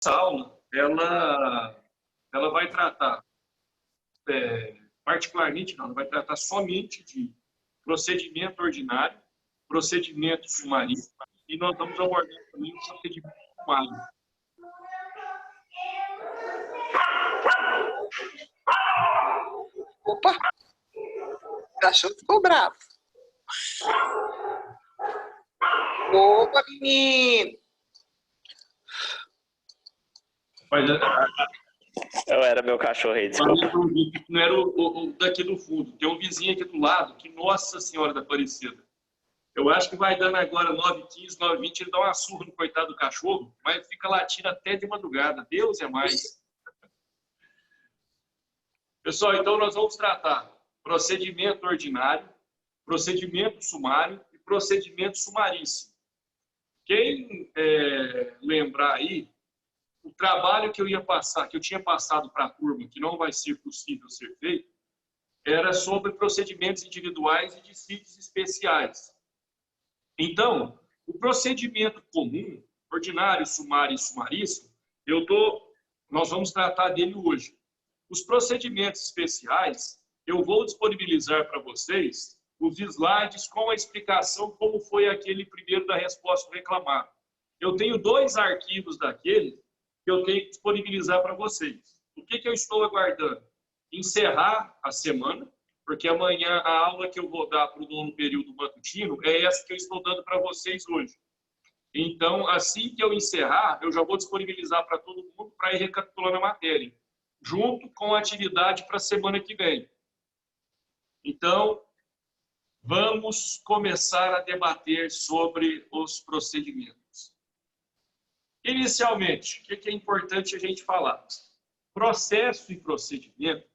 Essa aula, ela vai tratar, particularmente, não, ela vai tratar somente de procedimento ordinário, procedimento sumaríssimo, e nós vamos abordar também o procedimento sumário. Opa! O cachorro ficou bravo. Opa, menino! Mas, Eu era meu cachorro aí, desculpa. não era o daqui do fundo. Tem um vizinho aqui do lado, que Nossa Senhora da Aparecida. Eu acho que vai dando agora 9h15, 9h20, ele dá uma surra no coitado do cachorro, mas fica latindo até de madrugada. Deus é mais. Pessoal, então nós vamos tratar procedimento ordinário, procedimento sumário e procedimento sumaríssimo. Quem lembrar aí, o trabalho que eu ia passar, que eu tinha passado para a turma, que não vai ser possível ser feito, era sobre procedimentos individuais e dissídios especiais. Então, o procedimento comum, ordinário, sumário e sumaríssimo, nós vamos tratar dele hoje. Os procedimentos especiais, eu vou disponibilizar para vocês os slides com a explicação como foi aquele primeiro da resposta reclamada. Eu tenho 2 arquivos daquele que eu tenho que disponibilizar para vocês. O que eu estou aguardando? Encerrar a semana, porque amanhã a aula que eu vou dar para o nono período matutino é essa que eu estou dando para vocês hoje. Então, assim que eu encerrar, eu já vou disponibilizar para todo mundo para ir recapitulando a matéria, junto com a atividade para a semana que vem. Então, vamos começar a debater sobre os procedimentos. Inicialmente, o que é importante a gente falar? Processo e procedimento,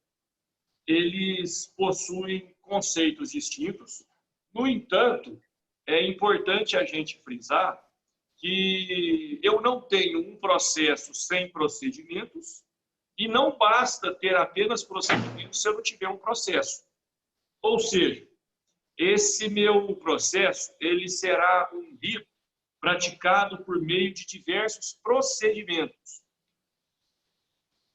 eles possuem conceitos distintos. No entanto, é importante a gente frisar que eu não tenho um processo sem procedimentos e não basta ter apenas procedimentos se eu não tiver um processo. Ou seja, esse meu processo, ele será um rito praticado por meio de diversos procedimentos.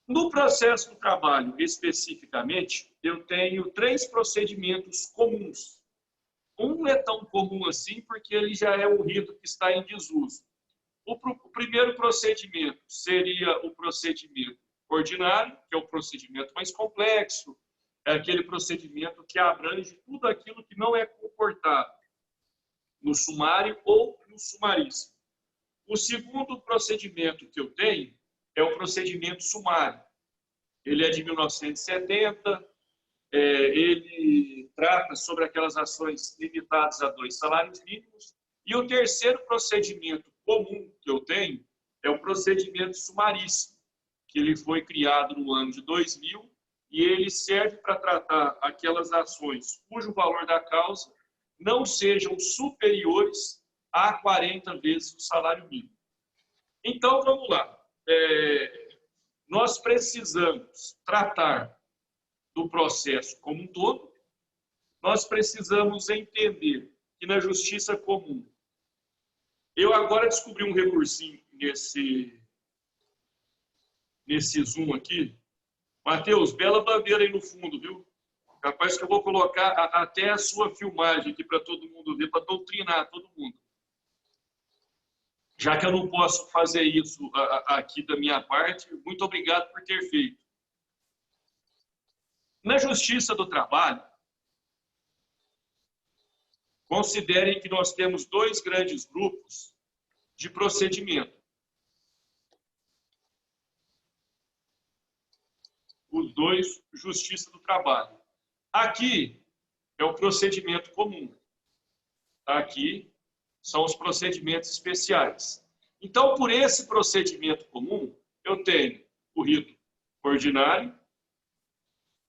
No processo do trabalho, especificamente, eu tenho 3 procedimentos comuns. Um não é tão comum assim, porque ele já é um rito que está em desuso. O primeiro procedimento seria o procedimento ordinário, que é o procedimento mais complexo, é aquele procedimento que abrange tudo aquilo que não é comportado no sumário ou no sumaríssimo. O segundo procedimento que eu tenho é o procedimento sumário. Ele é de 1970, ele trata sobre aquelas ações limitadas a 2 salários mínimos. E o terceiro procedimento comum que eu tenho é o procedimento sumaríssimo, que ele foi criado no ano de 2000 e ele serve para tratar aquelas ações cujo valor da causa não sejam superiores a 40 vezes o salário mínimo. Então, vamos lá. Nós precisamos tratar do processo como um todo, nós precisamos entender que na justiça comum, eu agora descobri um recursinho nesse Zoom aqui. Matheus, bela bandeira aí no fundo, viu? Capaz que eu vou colocar até a sua filmagem aqui para todo mundo ver, para doutrinar todo mundo. Já que eu não posso fazer isso aqui da minha parte, muito obrigado por ter feito. Na Justiça do Trabalho, considerem que nós temos 2 grandes grupos de procedimento. Os 2, Justiça do Trabalho. Aqui é o procedimento comum. Aqui são os procedimentos especiais. Então, por esse procedimento comum, eu tenho o rito ordinário,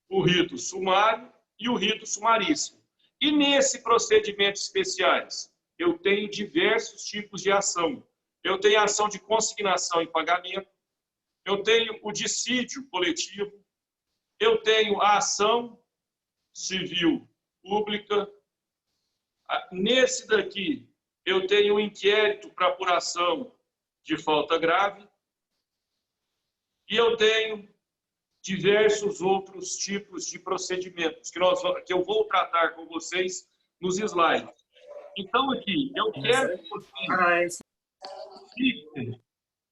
o rito sumário e o rito sumaríssimo. E nesse procedimento especiais, eu tenho diversos tipos de ação. Eu tenho a ação de consignação e pagamento, eu tenho o dissídio coletivo, eu tenho a ação civil pública. Nesse daqui, eu tenho um inquérito para apuração de falta grave. E eu tenho diversos outros tipos de procedimentos que eu vou tratar com vocês nos slides. Então, aqui, eu quero que vocês fixem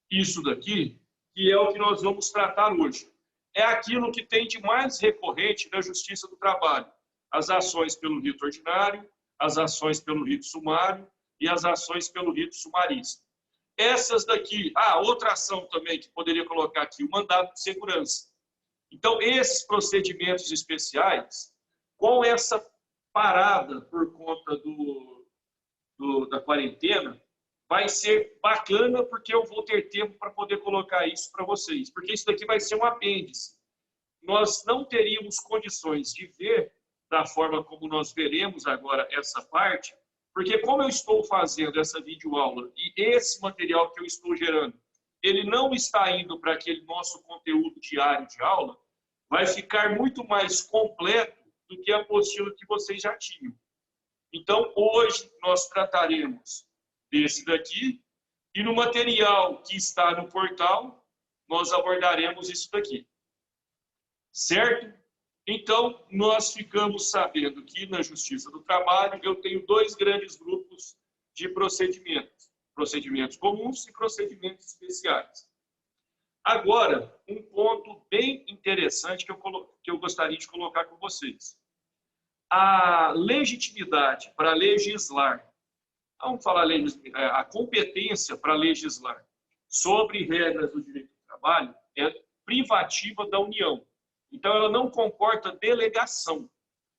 isso daqui, que é o que nós vamos tratar hoje. É aquilo que tem de mais recorrente na Justiça do Trabalho. As ações pelo rito ordinário, as ações pelo rito sumário e as ações pelo rito sumaríssimo. Essas daqui, outra ação também que poderia colocar aqui, o mandado de segurança. Então, esses procedimentos especiais, com essa parada por conta da quarentena, vai ser bacana porque eu vou ter tempo para poder colocar isso para vocês. Porque isso daqui vai ser um apêndice. Nós não teríamos condições de ver da forma como nós veremos agora essa parte, porque como eu estou fazendo essa videoaula e esse material que eu estou gerando, ele não está indo para aquele nosso conteúdo diário de aula, vai ficar muito mais completo do que a apostila que vocês já tinham. Então, hoje nós trataremos desse daqui e no material que está no portal, nós abordaremos isso daqui. Certo? Então, nós ficamos sabendo que na Justiça do Trabalho eu tenho dois grandes grupos de procedimentos. Procedimentos comuns e procedimentos especiais. Agora, um ponto bem interessante que eu gostaria de colocar com vocês. A legitimidade para legislar, vamos falar a competência para legislar sobre regras do direito do trabalho é privativa da União. Então, ela não comporta delegação.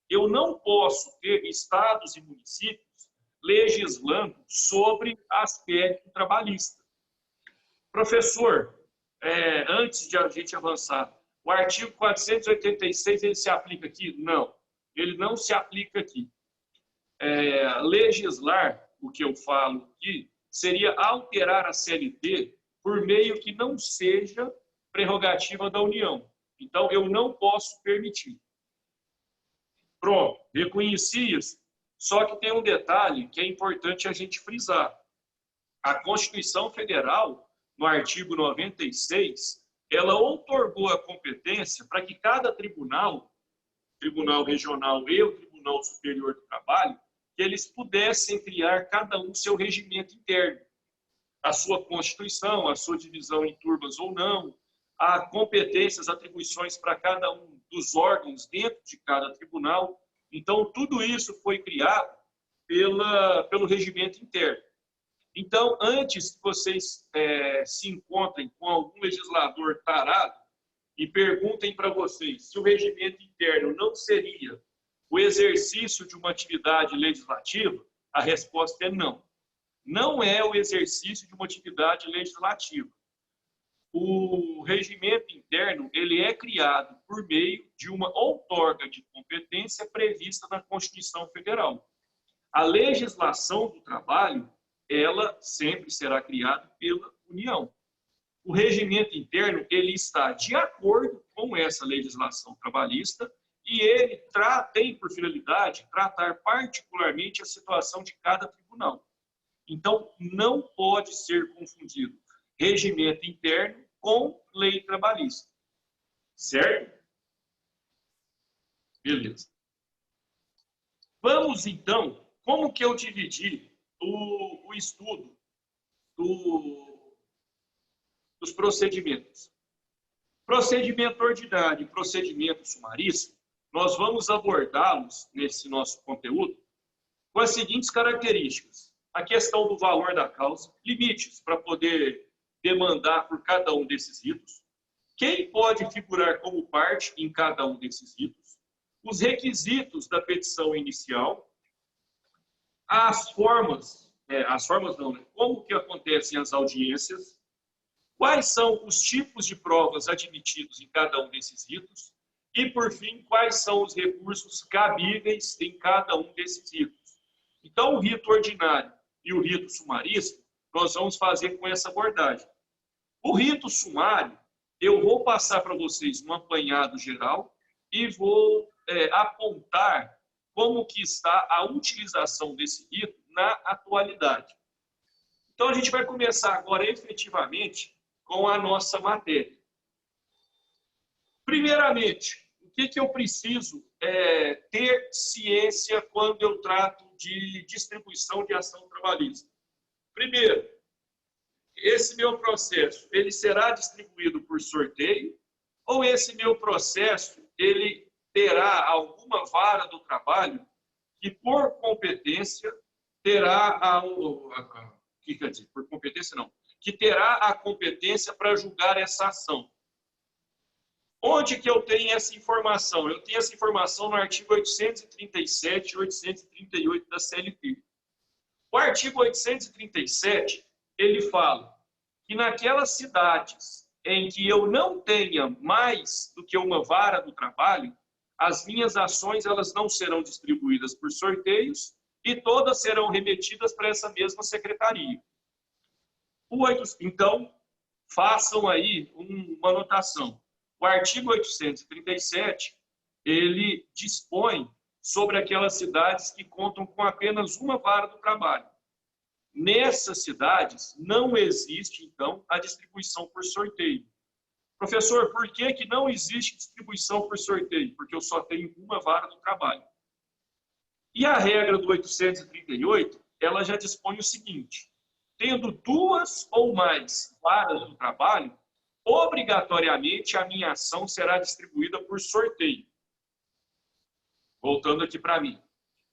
Eu não posso ter estados e municípios legislando sobre aspecto trabalhista. Professor, antes de a gente avançar, o artigo 486, ele se aplica aqui? Não, ele não se aplica aqui. Legislar, o que eu falo aqui, seria alterar a CLT por meio que não seja prerrogativa da União. Então, eu não posso permitir. Pronto, reconheci isso. Só que tem um detalhe que é importante a gente frisar. A Constituição Federal, no artigo 96, ela outorgou a competência para que cada tribunal, Tribunal Regional e o Tribunal Superior do Trabalho, que eles pudessem criar cada um seu regimento interno. A sua Constituição, a sua divisão em turmas ou não, há competências, atribuições para cada um dos órgãos dentro de cada tribunal. Então, tudo isso foi criado pelo regimento interno. Então, antes que vocês se encontrem com algum legislador tarado e perguntem para vocês se o regimento interno não seria o exercício de uma atividade legislativa, a resposta é não. Não é o exercício de uma atividade legislativa. O regimento interno ele é criado por meio de uma outorga de competência prevista na Constituição Federal. A legislação do trabalho, ela sempre será criada pela União. O regimento interno ele está de acordo com essa legislação trabalhista e ele tem por finalidade tratar particularmente a situação de cada tribunal. Então, não pode ser confundido regimento interno com lei trabalhista. Certo? Beleza. Vamos, então, como que eu dividi o estudo dos procedimentos? Procedimento ordinário e procedimento sumaríssimo, nós vamos abordá-los nesse nosso conteúdo com as seguintes características. A questão do valor da causa, limites para poder demandar por cada um desses ritos, quem pode figurar como parte em cada um desses ritos, os requisitos da petição inicial, como que acontecem as audiências, quais são os tipos de provas admitidos em cada um desses ritos e, por fim, quais são os recursos cabíveis em cada um desses ritos. Então, o rito ordinário e o rito sumaríssimo, nós vamos fazer com essa abordagem. O rito sumário, eu vou passar para vocês um apanhado geral e vou apontar como que está a utilização desse rito na atualidade. Então, a gente vai começar agora efetivamente com a nossa matéria. Primeiramente, o que eu preciso ter ciência quando eu trato de distribuição de ação trabalhista? Primeiro, esse meu processo, ele será distribuído por sorteio ou esse meu processo, ele terá alguma vara do trabalho que, por competência, terá que quer dizer, por competência não, que terá a competência para julgar essa ação. Onde que eu tenho essa informação? Eu tenho essa informação no artigo 837 e 838 da CLT. O artigo 837, ele fala que naquelas cidades em que eu não tenha mais do que uma vara do trabalho, as minhas ações elas não serão distribuídas por sorteios e todas serão remetidas para essa mesma secretaria. Então, façam aí uma anotação. O artigo 837, ele dispõe sobre aquelas cidades que contam com apenas uma vara do trabalho. Nessas cidades, não existe, então, a distribuição por sorteio. Professor, por que não existe distribuição por sorteio? Porque eu só tenho uma vara do trabalho. E a regra do 838, ela já dispõe o seguinte: tendo duas ou mais varas do trabalho, obrigatoriamente a minha ação será distribuída por sorteio. Voltando aqui para mim.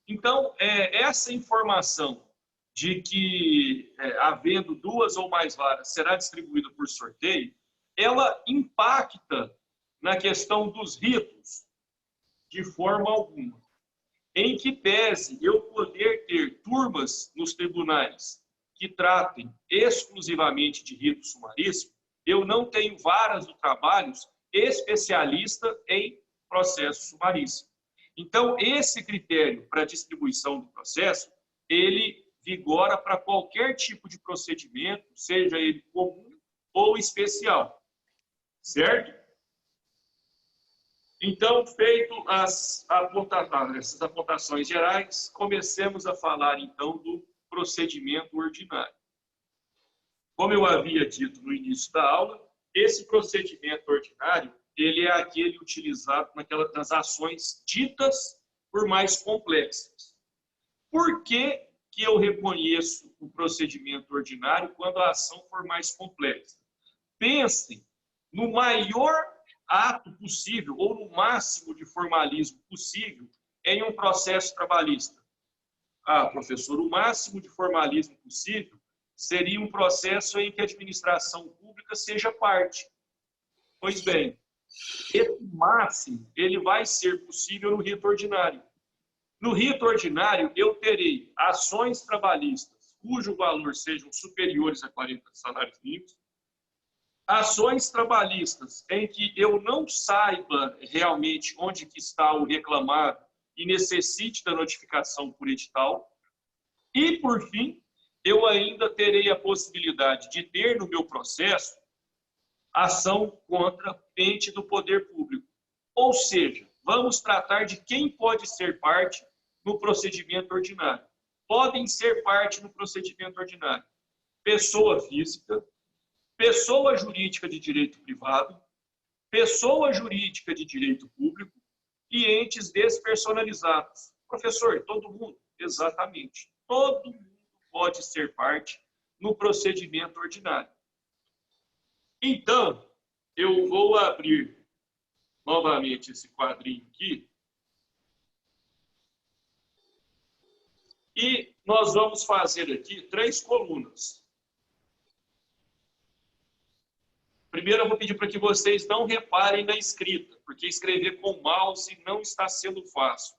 Então, essa informação de que, havendo duas ou mais varas, será distribuída por sorteio, ela impacta na questão dos ritos de forma alguma. Em que pese eu poder ter turmas nos tribunais que tratem exclusivamente de rito sumaríssimo, eu não tenho varas do trabalho especialista em processo sumaríssimo. Então, esse critério para distribuição do processo, ele vigora para qualquer tipo de procedimento, seja ele comum ou especial. Certo? Então, feito essas apontações gerais, comecemos a falar, então, do procedimento ordinário. Como eu havia dito no início da aula, esse procedimento ordinário, ele é aquele utilizado nas ações ditas por mais complexas. Por que eu reconheço o procedimento ordinário quando a ação for mais complexa? Pensem no maior ato possível, ou no máximo de formalismo possível, em um processo trabalhista. Ah, professor, o máximo de formalismo possível seria um processo em que a administração pública seja parte. Pois bem, esse máximo ele vai ser possível no rito ordinário. No rito ordinário, eu terei ações trabalhistas cujo valor sejam superiores a 40 salários mínimos, ações trabalhistas em que eu não saiba realmente onde que está o reclamado e necessite da notificação por edital. E, por fim, eu ainda terei a possibilidade de ter no meu processo ação contra ente do poder público. Ou seja, vamos tratar de quem pode ser parte no procedimento ordinário. Podem ser parte no procedimento ordinário: pessoa física, pessoa jurídica de direito privado, pessoa jurídica de direito público e entes despersonalizados. Professor, todo mundo? Exatamente. Todo mundo pode ser parte no procedimento ordinário. Então, eu vou abrir novamente esse quadrinho aqui e nós vamos fazer aqui 3 colunas. Primeiro, eu vou pedir para que vocês não reparem na escrita, porque escrever com mouse não está sendo fácil.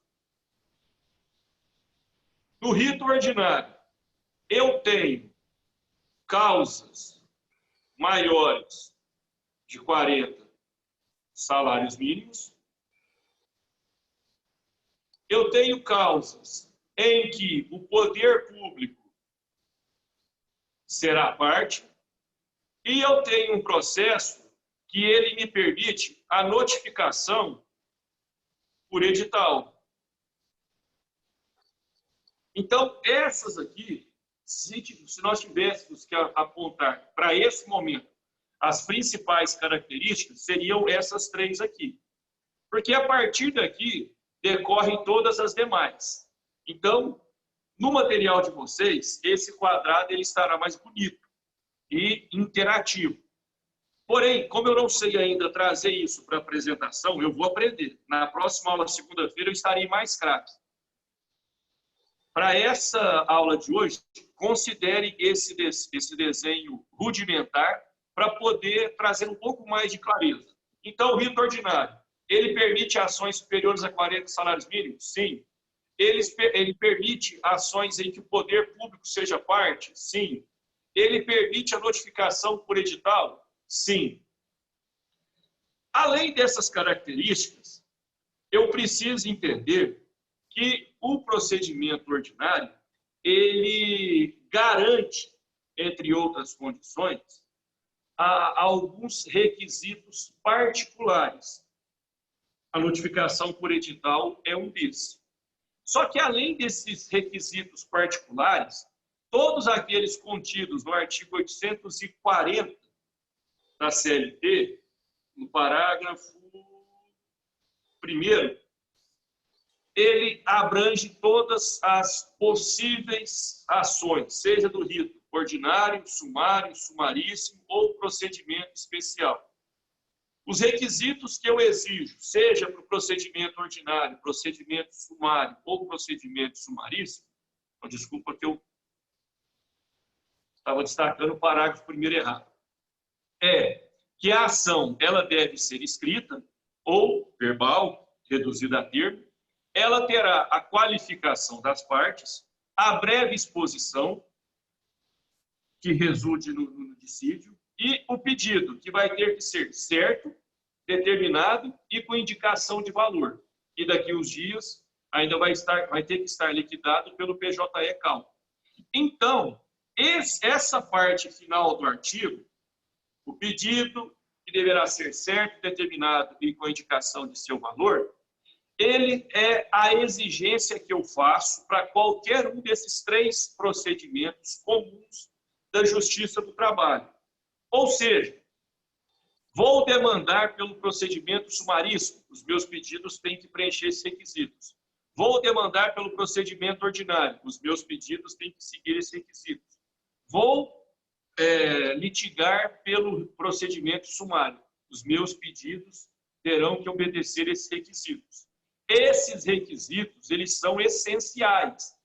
No rito ordinário, eu tenho causas maiores de 40 salários mínimos. Eu tenho causas em que o poder público será parte. E eu tenho um processo que ele me permite a notificação por edital. Então, essas aqui, se nós tivéssemos que apontar para esse momento as principais características seriam essas três aqui. Porque a partir daqui decorrem todas as demais. Então, no material de vocês, esse quadrado ele estará mais bonito e interativo. Porém, como eu não sei ainda trazer isso para a apresentação, eu vou aprender. Na próxima aula, segunda-feira, eu estarei mais craque. Para essa aula de hoje, considere esse desenho rudimentar para poder trazer um pouco mais de clareza. Então, o rito ordinário, ele permite ações superiores a 40 salários mínimos? Sim. Ele permite ações em que o poder público seja parte? Sim. Ele permite a notificação por edital? Sim. Além dessas características, eu preciso entender que o procedimento ordinário, ele garante, entre outras condições, alguns requisitos particulares. A notificação por edital é um desses. Só que, além desses requisitos particulares, todos aqueles contidos no artigo 840 da CLT, no parágrafo 1º, ele abrange todas as possíveis ações, seja do rito ordinário, sumário, sumaríssimo ou procedimento especial. Os requisitos que eu exijo, seja para o procedimento ordinário, procedimento sumário ou procedimento sumaríssimo, desculpa que eu estava destacando o parágrafo 1º errado, é que a ação ela deve ser escrita ou verbal, reduzida a termo, ela terá a qualificação das partes, a breve exposição, que resulte no dissídio, e o pedido, que vai ter que ser certo, determinado e com indicação de valor. E daqui uns dias ainda vai ter que estar liquidado pelo PJE-CAL. Então, essa parte final do artigo, o pedido, que deverá ser certo, determinado e com indicação de seu valor, ele é a exigência que eu faço para qualquer um desses três procedimentos comuns da Justiça do Trabalho. Ou seja, vou demandar pelo procedimento sumaríssimo, os meus pedidos têm que preencher esses requisitos. Vou demandar pelo procedimento ordinário, os meus pedidos têm que seguir esses requisitos. Vou litigar pelo procedimento sumário, os meus pedidos terão que obedecer esses requisitos. Esses requisitos, eles são essenciais.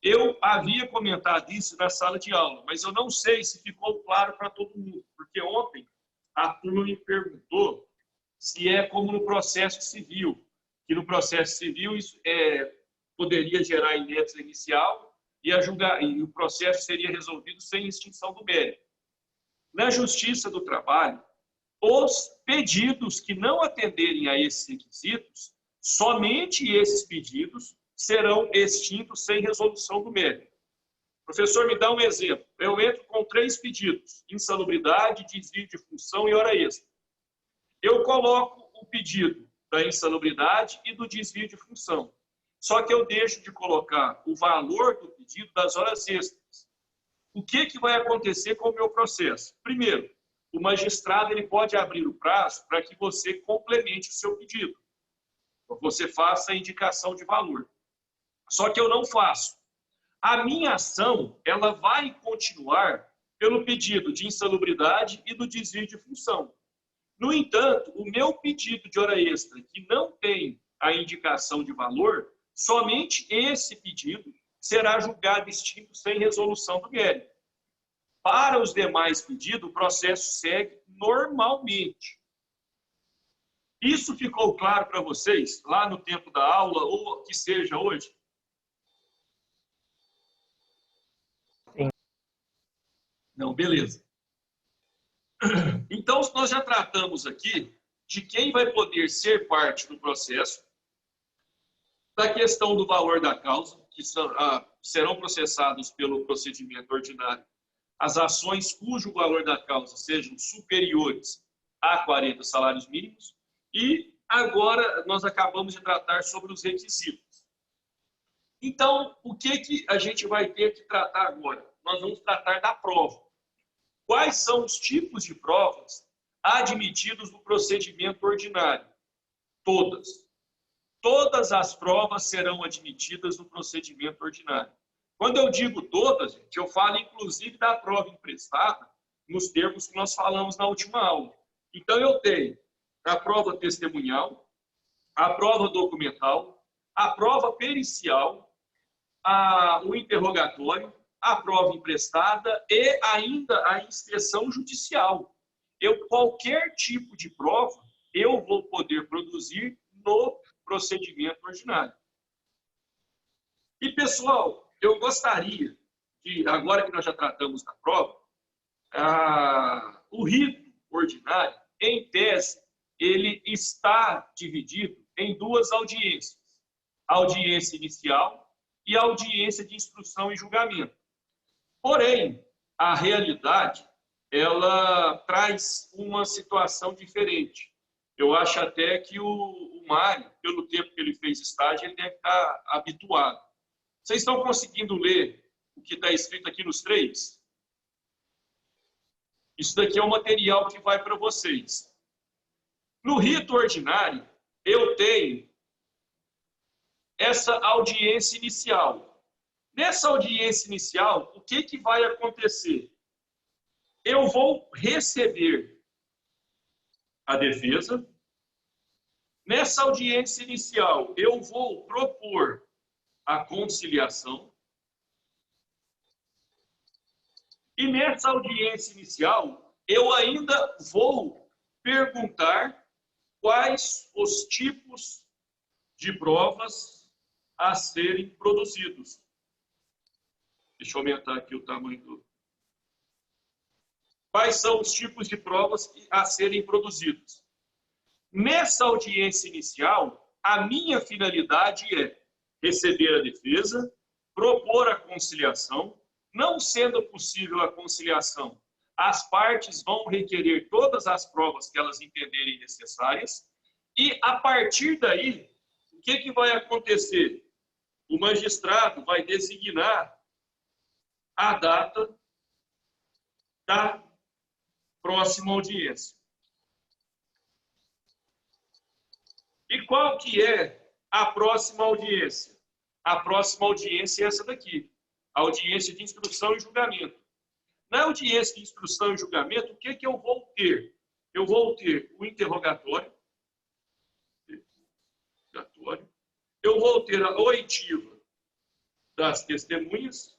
Eu havia comentado isso na sala de aula, mas eu não sei se ficou claro para todo mundo, porque ontem a turma me perguntou se é como no processo civil, que no processo civil isso poderia gerar inércia inicial e o processo seria resolvido sem extinção do mérito. Na Justiça do Trabalho, os pedidos que não atenderem a esses requisitos, somente esses pedidos serão extintos sem resolução do mérito. Professor, me dá um exemplo. Eu entro com 3 pedidos: insalubridade, desvio de função e hora extra. Eu coloco o pedido da insalubridade e do desvio de função. Só que eu deixo de colocar o valor do pedido das horas extras. O que vai acontecer com o meu processo? Primeiro, o magistrado ele pode abrir o prazo para que você complemente o seu pedido. Você faça a indicação de valor. Só que eu não faço. A minha ação ela vai continuar pelo pedido de insalubridade e do desvio de função. No entanto, o meu pedido de hora extra, que não tem a indicação de valor, somente esse pedido será julgado extinto sem resolução do mérito. Para os demais pedidos, o processo segue normalmente. Isso ficou claro para vocês lá no tempo da aula, ou que seja hoje? Sim. Não, beleza. Então, nós já tratamos aqui de quem vai poder ser parte do processo, da questão do valor da causa, que serão processados pelo procedimento ordinário as ações cujo valor da causa sejam superiores a 40 salários mínimos, e agora nós acabamos de tratar sobre os requisitos. Então, o que a gente vai ter que tratar agora? Nós vamos tratar da prova. Quais são os tipos de provas admitidos no procedimento ordinário? Todas. Todas as provas serão admitidas no procedimento ordinário. Quando eu digo todas, gente, eu falo inclusive da prova emprestada, nos termos que nós falamos na última aula. Então, eu tenho a prova testemunhal, a prova documental, a prova pericial, o interrogatório, a prova emprestada e ainda a inspeção judicial. Qualquer tipo de prova eu vou poder produzir no procedimento ordinário. E, pessoal, eu gostaria que, agora que nós já tratamos da prova, o rito ordinário, em tese, ele está dividido em duas audiências. A audiência inicial e a audiência de instrução e julgamento. Porém, a realidade, ela traz uma situação diferente. Eu acho até que o Mário, pelo tempo que ele fez estágio, ele deve estar habituado. Vocês estão conseguindo ler o que está escrito aqui nos 3? Isso daqui é o material que vai para vocês. No rito ordinário, eu tenho essa audiência inicial. Nessa audiência inicial, o que vai acontecer? Eu vou receber a defesa. Nessa audiência inicial, eu vou propor a conciliação. E nessa audiência inicial, eu ainda vou perguntar quais os tipos de provas a serem produzidos. Deixa eu aumentar aqui o tamanho do... Quais são os tipos de provas a serem produzidos? Nessa audiência inicial, a minha finalidade é receber a defesa, propor a conciliação. Não sendo possível a conciliação, as partes vão requerer todas as provas que elas entenderem necessárias. E, a partir daí, o que vai acontecer? O magistrado vai designar a data da próxima audiência. E qual que é a próxima audiência? A próxima audiência é essa daqui, a audiência de instrução e julgamento. Na audiência de instrução e julgamento, o que eu vou ter? Eu vou ter o interrogatório, eu vou ter a oitiva das testemunhas,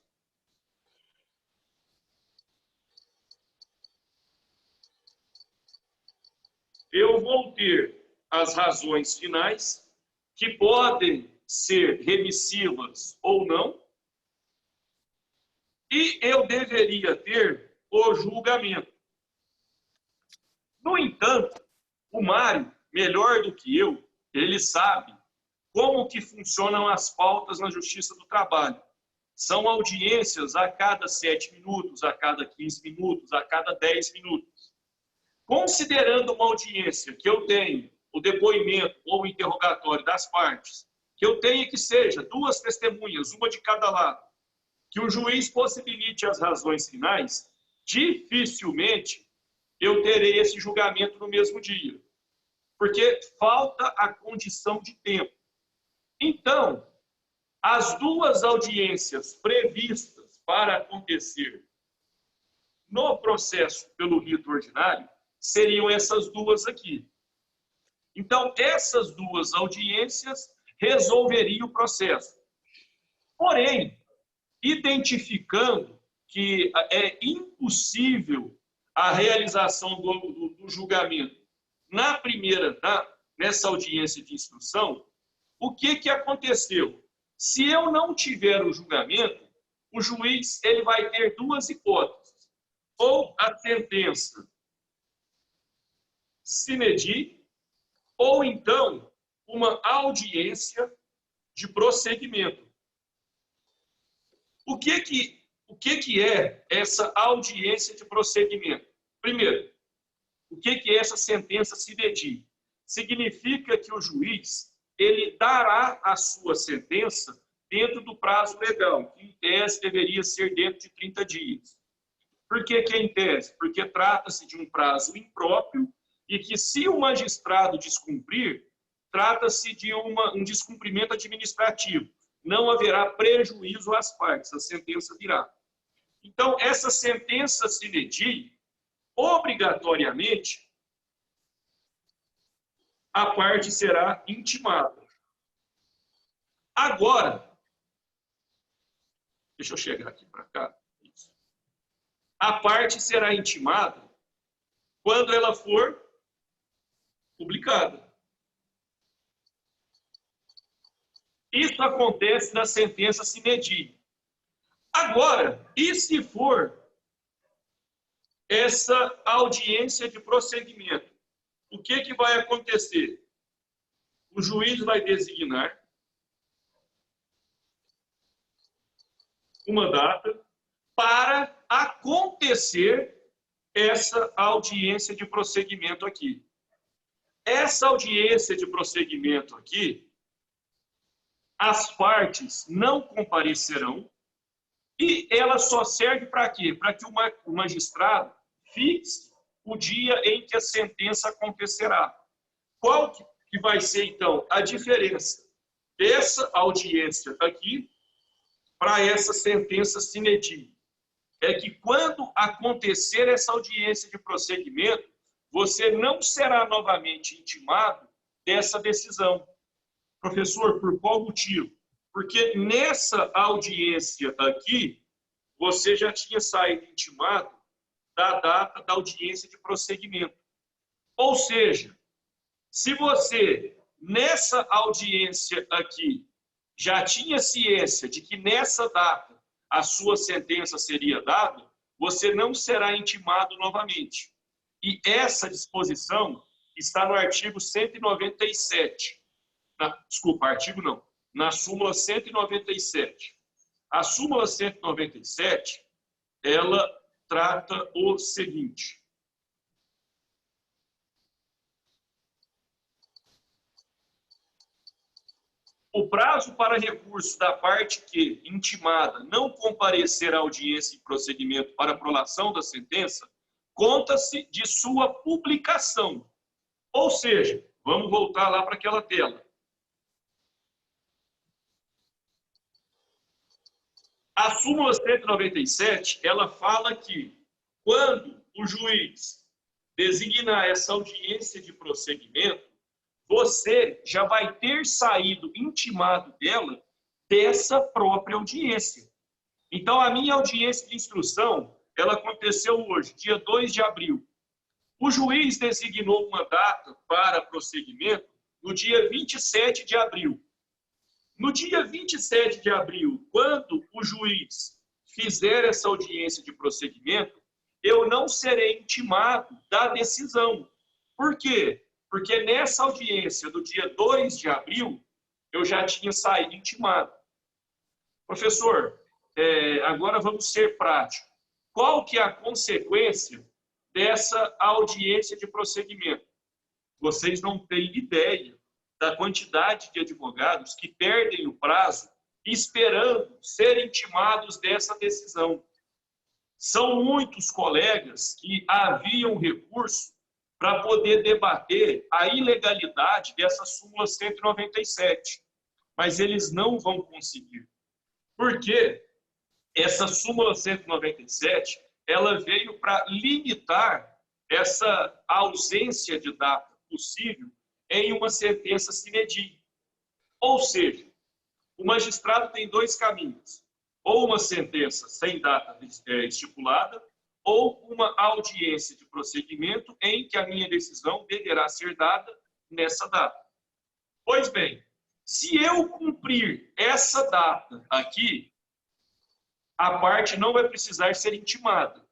eu vou ter as razões finais, que podem ser remissivas ou não, e eu deveria ter o julgamento. No entanto, o Mário, melhor do que eu, ele sabe como que funcionam as pautas na Justiça do Trabalho. São audiências a cada 7 minutos, a cada 15 minutos, a cada 10 minutos. Considerando uma audiência que eu tenho o depoimento ou o interrogatório das partes, que eu tenha que seja 2 testemunhas, uma de cada lado, que o juiz possibilite as razões finais, dificilmente eu terei esse julgamento no mesmo dia, porque falta a condição de tempo. Então, as 2 audiências previstas para acontecer no processo pelo rito ordinário seriam essas 2 aqui. Então, essas 2 audiências resolveriam o processo. Porém, identificando que é impossível a realização do julgamento nessa audiência de instrução, o que aconteceu? Se eu não tiver o julgamento, o juiz ele vai ter 2 hipóteses. Ou a sentença sine die, ou então uma audiência de prosseguimento. O que é essa audiência de prosseguimento? Primeiro, o que é essa sentença sine die? Significa que o juiz ele dará a sua sentença dentro do prazo legal, que em tese deveria ser dentro de 30 dias. Por que que é em tese? Porque trata-se de um prazo impróprio e que, se o magistrado descumprir, trata-se de um descumprimento administrativo. Não haverá prejuízo às partes, a sentença virá. Então, essa sentença sine die, obrigatoriamente, a parte será intimada. Agora, deixa eu chegar aqui para cá. Isso. A parte será intimada quando ela for publicada. Isso acontece na sentença sine die. Agora, e se for essa audiência de prosseguimento? O que que vai acontecer? O juiz vai designar uma data para acontecer essa audiência de prosseguimento aqui. Essa audiência de prosseguimento aqui, as partes não comparecerão e ela só serve para quê? Para que o magistrado fixe o dia em que a sentença acontecerá. Qual que vai ser, então, a diferença dessa audiência aqui para essa sentença sine die? É que quando acontecer essa audiência de prosseguimento, você não será novamente intimado dessa decisão. Professor, por qual motivo? Porque nessa audiência aqui, você já tinha saído intimado da data da audiência de prosseguimento. Ou seja, se você, nessa audiência aqui, já tinha ciência de que nessa data a sua sentença seria dada, você não será intimado novamente. E essa disposição está no artigo 197. Desculpa, artigo não. Na súmula 197. A súmula 197, ela trata o seguinte. O prazo para recurso da parte que, intimada, não comparecer à audiência em prosseguimento para prolação da sentença, conta-se de sua publicação. Ou seja, vamos voltar lá para aquela tela. A súmula 197, ela fala que quando o juiz designar essa audiência de prosseguimento, você já vai ter saído intimado dela dessa própria audiência. Então, a minha audiência de instrução, ela aconteceu hoje, dia 2 de abril. O juiz designou uma data para prosseguimento no dia 27 de abril. No dia 27 de abril, quando o juiz fizer essa audiência de prosseguimento, eu não serei intimado da decisão. Por quê? Porque nessa audiência do dia 2 de abril, eu já tinha saído intimado. Professor, agora vamos ser práticos. Qual que é a consequência dessa audiência de prosseguimento? Vocês não têm ideia da quantidade de advogados que perdem o prazo esperando serem intimados dessa decisão. São muitos colegas que haviam recurso para poder debater a ilegalidade dessa súmula 197, mas eles não vão conseguir. Porque essa súmula 197, ela veio para limitar essa ausência de data possível em uma sentença sine die. Ou seja, o magistrado tem dois caminhos: ou uma sentença sem data estipulada, ou uma audiência de prosseguimento em que a minha decisão deverá ser dada nessa data. Pois bem, se eu cumprir essa data aqui, a parte não vai precisar ser intimada.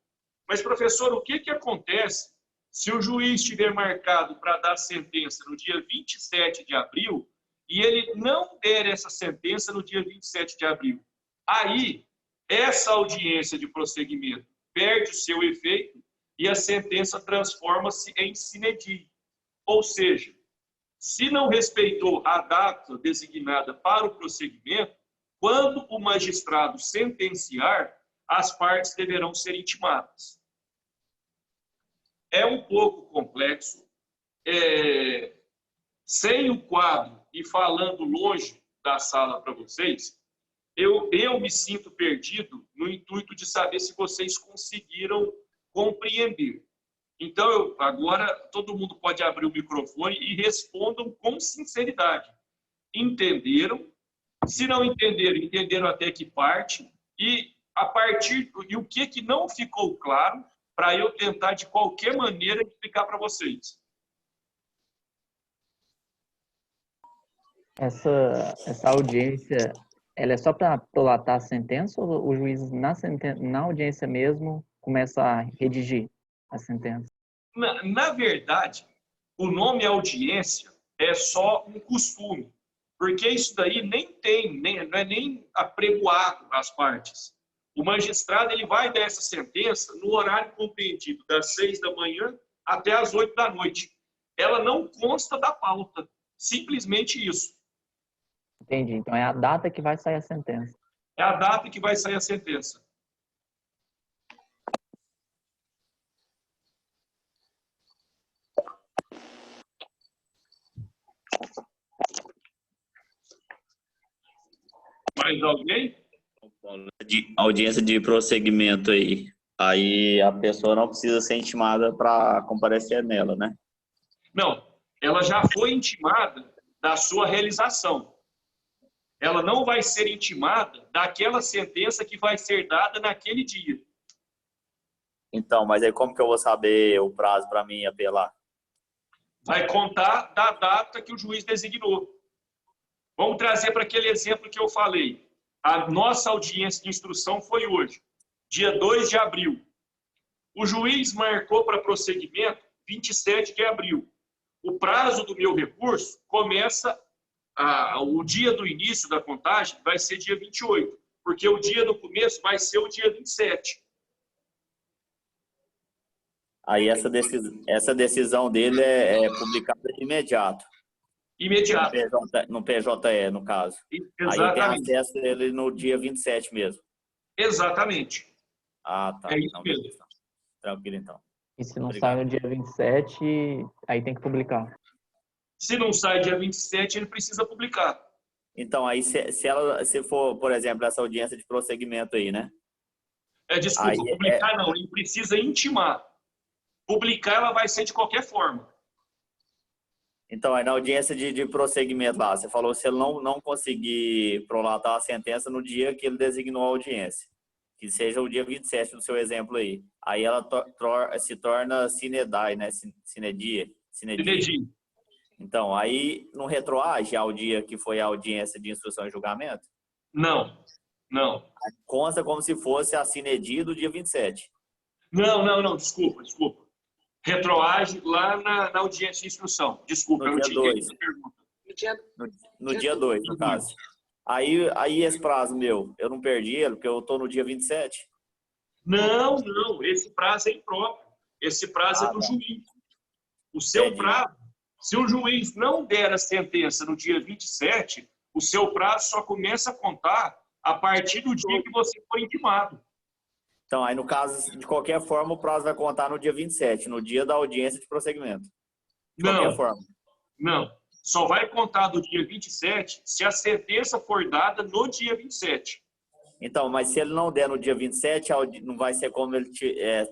Mas, professor, o que acontece se o juiz estiver marcado para dar sentença no dia 27 de abril e ele não der essa sentença no dia 27 de abril? Aí, essa audiência de prosseguimento perde o seu efeito e a sentença transforma-se em sine die. Ou seja, se não respeitou a data designada para o prosseguimento, quando o magistrado sentenciar, as partes deverão ser intimadas. É um pouco complexo. Sem o quadro e falando longe da sala para vocês, eu me sinto perdido no intuito de saber se vocês conseguiram compreender. Então, agora, todo mundo pode abrir o microfone e respondam com sinceridade. Entenderam? Se não entenderam, entenderam até que parte? E o que não ficou claro, para eu tentar, de qualquer maneira, explicar para vocês. Essa audiência, ela é só para prolatar a sentença ou o juiz, na audiência mesmo, começa a redigir a sentença? Na verdade, o nome audiência é só um costume, porque isso daí não é nem apregoado às partes. O magistrado ele vai dar essa sentença no horário compreendido das 6 da manhã até as 8 da noite. Ela não consta da pauta, simplesmente isso. Entendi. Então é a data que vai sair a sentença. É a data que vai sair a sentença. Mais alguém? De audiência de prosseguimento aí. Aí a pessoa não precisa ser intimada para comparecer nela, né? Não, ela já foi intimada da sua realização. Ela não vai ser intimada daquela sentença que vai ser dada naquele dia. Então, mas aí como que eu vou saber o prazo para mim apelar? Vai contar da data que o juiz designou. Vamos trazer para aquele exemplo que eu falei. A nossa audiência de instrução foi hoje, dia 2 de abril. O juiz marcou para prosseguimento 27 de abril. O prazo do meu recurso começa, o dia do início da contagem vai ser dia 28, porque o dia do começo vai ser o dia 27. Aí essa decisão dele é publicada de imediato. Imediato. No PJE, no caso. Exatamente. Aí tem acesso a ele no dia 27 mesmo. Exatamente. Ah, tá. É isso então, mesmo. beleza. Tranquilo, então. E se não Obrigado. sai no dia 27, aí tem que publicar. Se não sai dia 27, ele precisa publicar. Então, aí se for, por exemplo, essa audiência de prosseguimento aí, né? Desculpa, Aí publicar não, ele precisa intimar. Publicar ela vai ser de qualquer forma. Então, aí na audiência de prosseguimento lá, você falou se ele não conseguir prolatar a sentença no dia que ele designou a audiência, que seja o dia 27 do seu exemplo aí. Aí ela se torna sine die, né? Sine die. Então, aí não retroage ao dia que foi a audiência de instrução e julgamento? Não. Consta como se fosse a sine die do dia 27. Não, desculpa. Retroage lá na audiência de instrução. Desculpa, No eu dia tinha 2. essa pergunta. No dia 2, no caso. Aí esse prazo meu, eu não perdi ele, porque eu estou no dia 27? Não, esse prazo é impróprio. Esse prazo é do juiz. O seu prazo, se o juiz não der a sentença no dia 27, o seu prazo só começa a contar a partir do dia que você foi intimado. Então, aí no caso, de qualquer forma, o prazo vai contar no dia 27, no dia da audiência de prosseguimento. De qualquer forma. Não. Só vai contar do dia 27 se a sentença for dada no dia 27. Então, mas se ele não der no dia 27, não vai ser como ele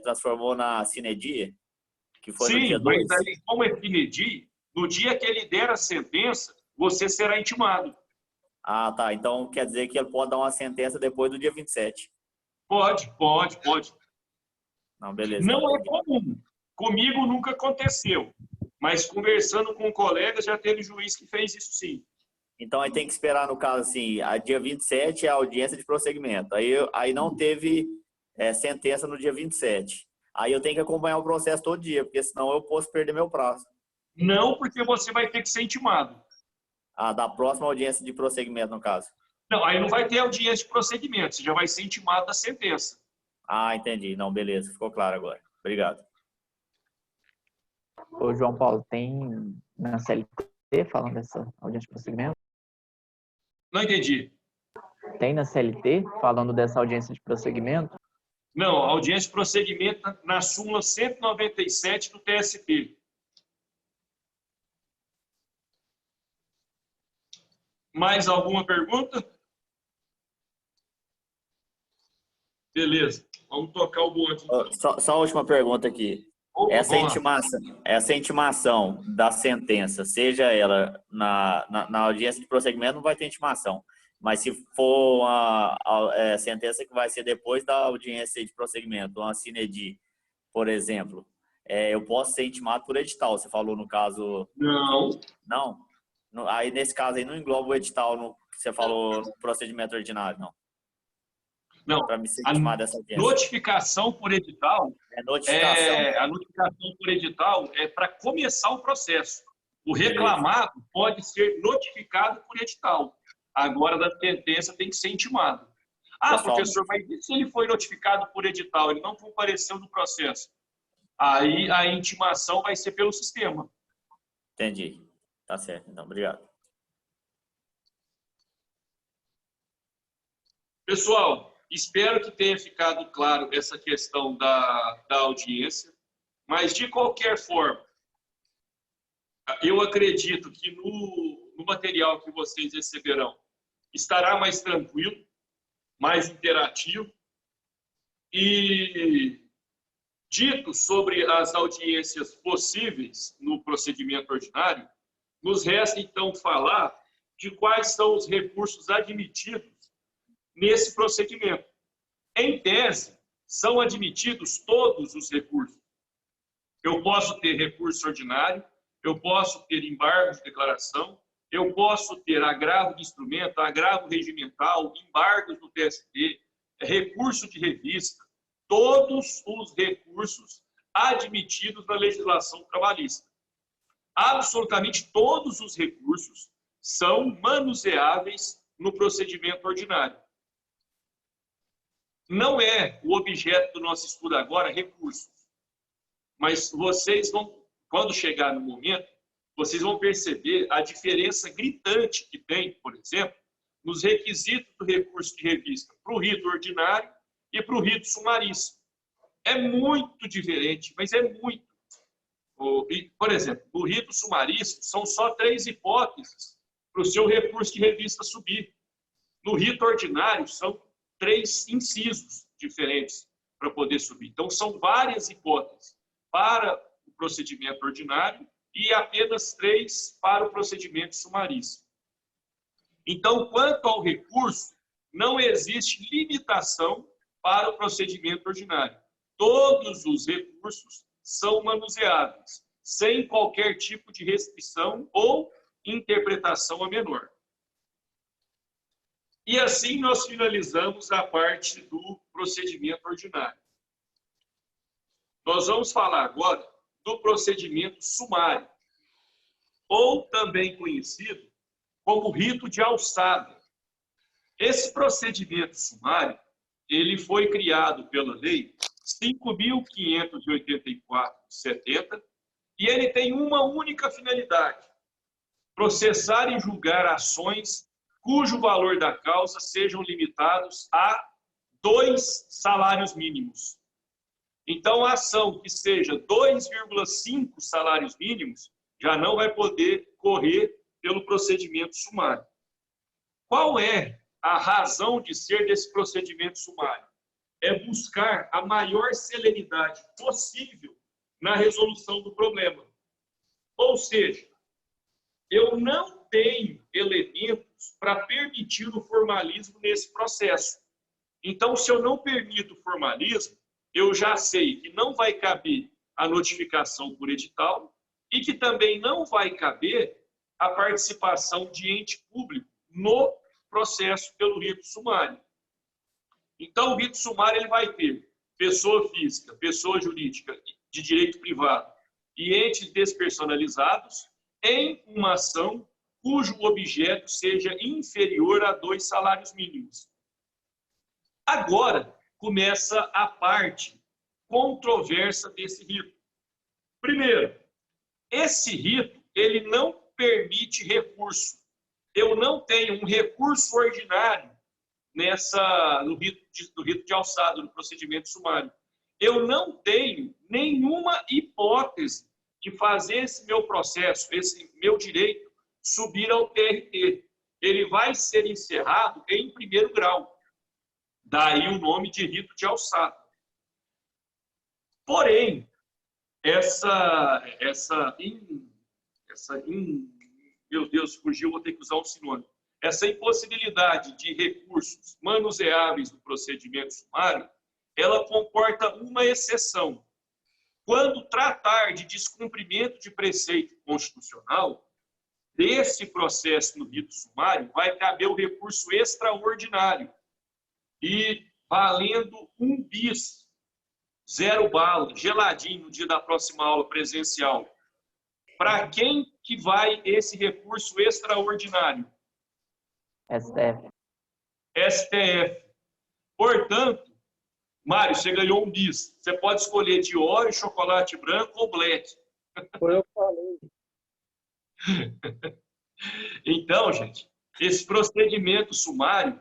transformou na sine die? Que foi no dia 2? Mas aí, como é sine die, no dia que ele der a sentença, você será intimado. Ah, tá. Então, quer dizer que ele pode dar uma sentença depois do dia 27. Pode. Não, beleza. Não é comum. Comigo nunca aconteceu. Mas conversando com colegas, já teve juiz que fez isso sim. Então, aí tem que esperar, no caso, assim, a dia 27 é a audiência de prosseguimento. Aí não teve sentença no dia 27. Aí eu tenho que acompanhar o processo todo dia, porque senão eu posso perder meu prazo. Não, porque você vai ter que ser intimado. Da próxima audiência de prosseguimento, no caso. Não, aí não vai ter audiência de prosseguimento, você já vai ser intimado da sentença. Ah, entendi. Não, beleza. Ficou claro agora. Obrigado. Ô, João Paulo, tem na CLT falando dessa audiência de prosseguimento? Não entendi. Tem na CLT falando dessa audiência de prosseguimento? Não, a audiência de prosseguimento na súmula 197 do TST. Mais alguma pergunta? Beleza, vamos tocar o bonde. Só a última pergunta aqui. Opa, Essa intimação da sentença, seja ela na audiência de prosseguimento, não vai ter intimação. Mas se for a sentença que vai ser depois da audiência de prosseguimento, uma sine die, por exemplo, eu posso ser intimado por edital. Você falou no caso... Não. Não? Aí, nesse caso, aí não engloba o edital no que você falou no procedimento ordinário, não? Não. Para me ser intimado dessa audiência. Notificação por edital... notificação. A notificação por edital é para começar o processo. O reclamado pode ser notificado por edital. Agora, da sentença, tem que ser intimado. Ah, professor, mas e se ele foi notificado por edital, ele não compareceu no processo? Aí a intimação vai ser pelo sistema. Entendi. Tá certo, então. Obrigado. Pessoal, espero que tenha ficado claro essa questão da audiência, mas, de qualquer forma, eu acredito que no material que vocês receberão estará mais tranquilo, mais interativo, e dito sobre as audiências possíveis no procedimento ordinário, nos resta, então, falar de quais são os recursos admitidos nesse procedimento. Em tese, são admitidos todos os recursos. Eu posso ter recurso ordinário, eu posso ter embargo de declaração, eu posso ter agravo de instrumento, agravo regimental, embargos do TST, recurso de revista, todos os recursos admitidos na legislação trabalhista. Absolutamente todos os recursos são manuseáveis no procedimento ordinário. Não é o objeto do nosso estudo agora recursos, mas vocês vão, quando chegar no momento, vocês vão perceber a diferença gritante que tem, por exemplo, nos requisitos do recurso de revista para o rito ordinário e para o rito sumaríssimo. É muito diferente, mas é muito. Por exemplo, no rito sumaríssimo, são só 3 hipóteses para o seu recurso de revista subir. No rito ordinário, são 3 incisos diferentes para poder subir. Então, são várias hipóteses para o procedimento ordinário e apenas 3 para o procedimento sumaríssimo. Então, quanto ao recurso, não existe limitação para o procedimento ordinário. Todos os recursos são manuseáveis, sem qualquer tipo de restrição ou interpretação a menor. E assim nós finalizamos a parte do procedimento ordinário. Nós vamos falar agora do procedimento sumário, ou também conhecido como rito de alçada. Esse procedimento sumário, ele foi criado pela Lei 5.584/70 e ele tem uma única finalidade: processar e julgar ações cujo valor da causa sejam limitados a 2 salários mínimos. Então, a ação que seja 2,5 salários mínimos já não vai poder correr pelo procedimento sumário. Qual é a razão de ser desse procedimento sumário? É buscar a maior celeridade possível na resolução do problema. Ou seja, eu não tenho elementos para permitir o formalismo nesse processo. Então, se eu não permito o formalismo, eu já sei que não vai caber a notificação por edital e que também não vai caber a participação de ente público no processo pelo rito sumário. Então, o rito sumário ele vai ter pessoa física, pessoa jurídica de direito privado e entes despersonalizados em uma ação cujo objeto seja inferior a 2 salários mínimos. Agora começa a parte controversa desse rito. Primeiro, esse rito ele não permite recurso. Eu não tenho um recurso ordinário no rito de alçada, no procedimento sumário. Eu não tenho nenhuma hipótese de fazer esse meu processo, esse meu direito, subir ao TRT. Ele vai ser encerrado em primeiro grau. Daí o nome de rito de alçada. Porém, meu Deus, fugiu, vou ter que usar um sinônimo. Essa impossibilidade de recursos manuseáveis do procedimento sumário, ela comporta uma exceção. Quando tratar de descumprimento de preceito constitucional, desse processo no rito sumário, vai caber o recurso extraordinário e valendo 1 bis, 0 bala, geladinho no dia da próxima aula presencial. Para quem que vai esse recurso extraordinário? STF. STF. Portanto, Mário, você ganhou 1 bis. Você pode escolher de Oreo, chocolate branco ou black. Foi eu que falei. Então, gente, esse procedimento sumário,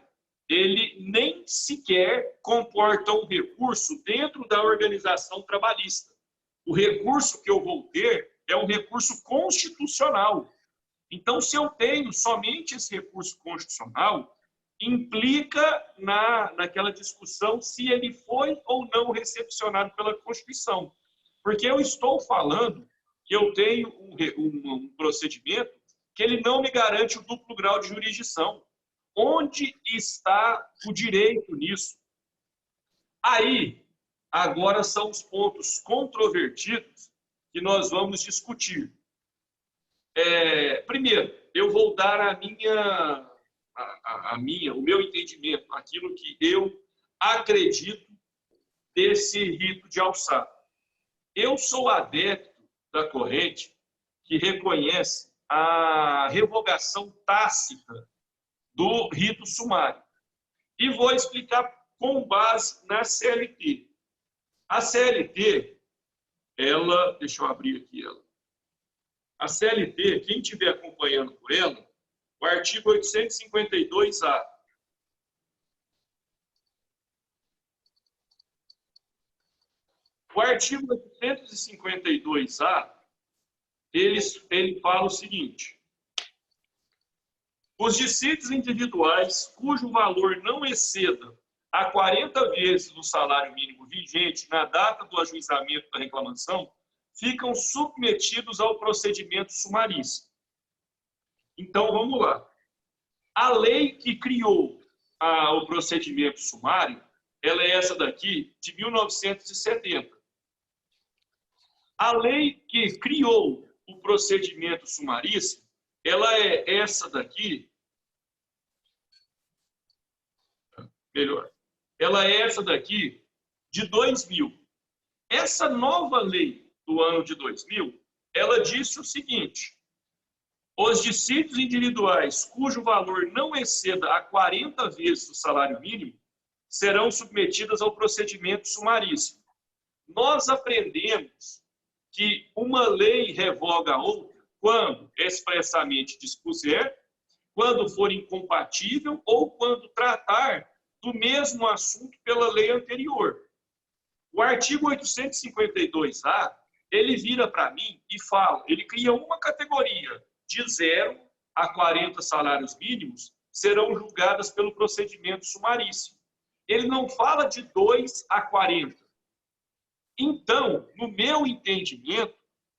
ele nem sequer comporta um recurso dentro da organização trabalhista. O recurso que eu vou ter é um recurso constitucional. Então, se eu tenho somente esse recurso constitucional, implica naquela discussão se ele foi ou não recepcionado pela Constituição. Porque eu estou falando que eu tenho um procedimento que ele não me garante o duplo grau de jurisdição. Onde está o direito nisso? Aí, agora são os pontos controvertidos que nós vamos discutir. Primeiro, eu vou dar o meu entendimento, aquilo que eu acredito desse rito de alçada. Eu sou adepto da corrente que reconhece a revogação tácita do rito sumário. E vou explicar com base na CLT. A CLT, deixa eu abrir aqui ela. A CLT, quem estiver acompanhando por ela, o artigo 852-A. O artigo 852-A, ele fala o seguinte: os dissídios individuais cujo valor não exceda a 40 vezes o salário mínimo vigente na data do ajuizamento da reclamação ficam submetidos ao procedimento sumaríssimo. Então, vamos lá. A lei que criou o procedimento sumário, ela é essa daqui, de 1970. A lei que criou o procedimento sumaríssimo, ela é essa daqui, ela é essa daqui de 2000. Essa nova lei do ano de 2000, ela disse o seguinte: os dissídios individuais cujo valor não exceda a 40 vezes o salário mínimo serão submetidas ao procedimento sumaríssimo. Nós aprendemos que uma lei revoga a outra quando expressamente dispuser, quando for incompatível ou quando tratar do mesmo assunto pela lei anterior. O artigo 852-A, ele vira para mim e fala, ele cria uma categoria de 0 a 40 salários mínimos serão julgadas pelo procedimento sumaríssimo. Ele não fala de 2 a 40. Então, no meu entendimento,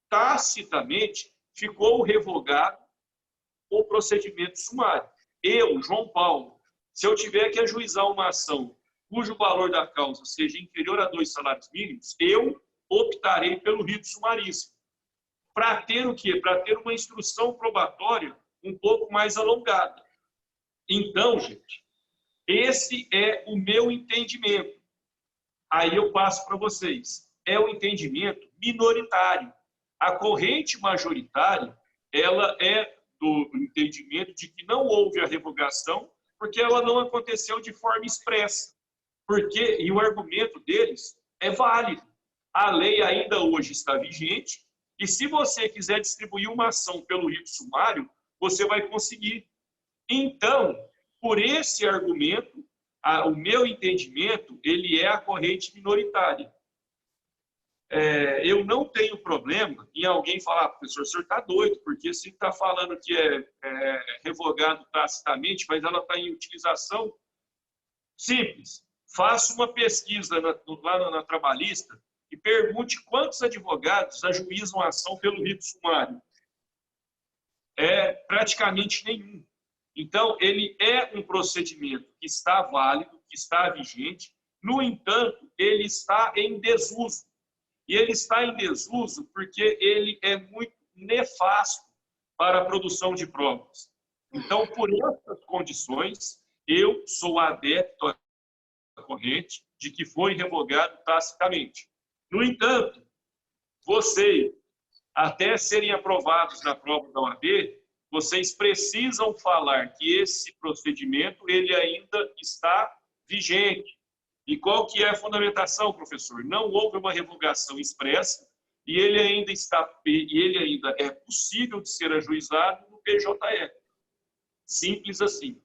tacitamente, ficou revogado o procedimento sumário. Eu, João Paulo, se eu tiver que ajuizar uma ação cujo valor da causa seja inferior a 2 salários mínimos, eu optarei pelo rito sumaríssimo. Para ter o quê? Para ter uma instrução probatória um pouco mais alongada. Então, gente, esse é o meu entendimento. Aí eu passo para vocês. É o entendimento minoritário. A corrente majoritária, ela é do entendimento de que não houve a revogação porque ela não aconteceu de forma expressa. E o argumento deles é válido. A lei ainda hoje está vigente e se você quiser distribuir uma ação pelo rito sumário, você vai conseguir. Então, por esse argumento, o meu entendimento, ele é a corrente minoritária. Eu não tenho problema em alguém falar, professor, o senhor está doido, porque se está falando que é revogado tacitamente, mas ela está em utilização simples. Faça uma pesquisa lá na trabalhista e pergunte quantos advogados ajuizam a ação pelo rito sumário. Praticamente nenhum. Então, ele é um procedimento que está válido, que está vigente, no entanto, ele está em desuso. E ele está em desuso porque ele é muito nefasto para a produção de provas. Então, por essas condições, eu sou adepto à corrente de que foi revogado tacitamente. No entanto, vocês, até serem aprovados na prova da OAB, vocês precisam falar que esse procedimento ele ainda está vigente. E qual que é a fundamentação, professor? Não houve uma revogação expressa e ele ainda é possível de ser ajuizado no PJE. Simples assim.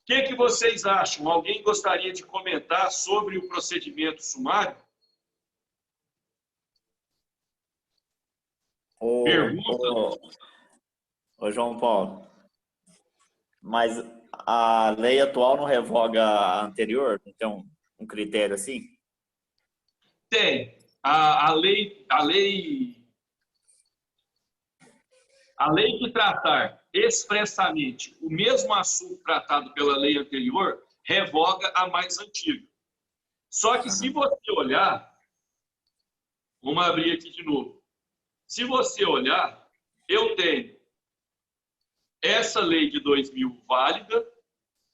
O que vocês acham? Alguém gostaria de comentar sobre o procedimento sumário? Pergunta? Ô, João Paulo, mas a lei atual não revoga a anterior? Não tem um critério assim? Tem. A lei que tratar expressamente o mesmo assunto tratado pela lei anterior, revoga a mais antiga. Só que se você olhar, vamos abrir aqui de novo. Se você olhar, eu tenho essa lei de 2000 válida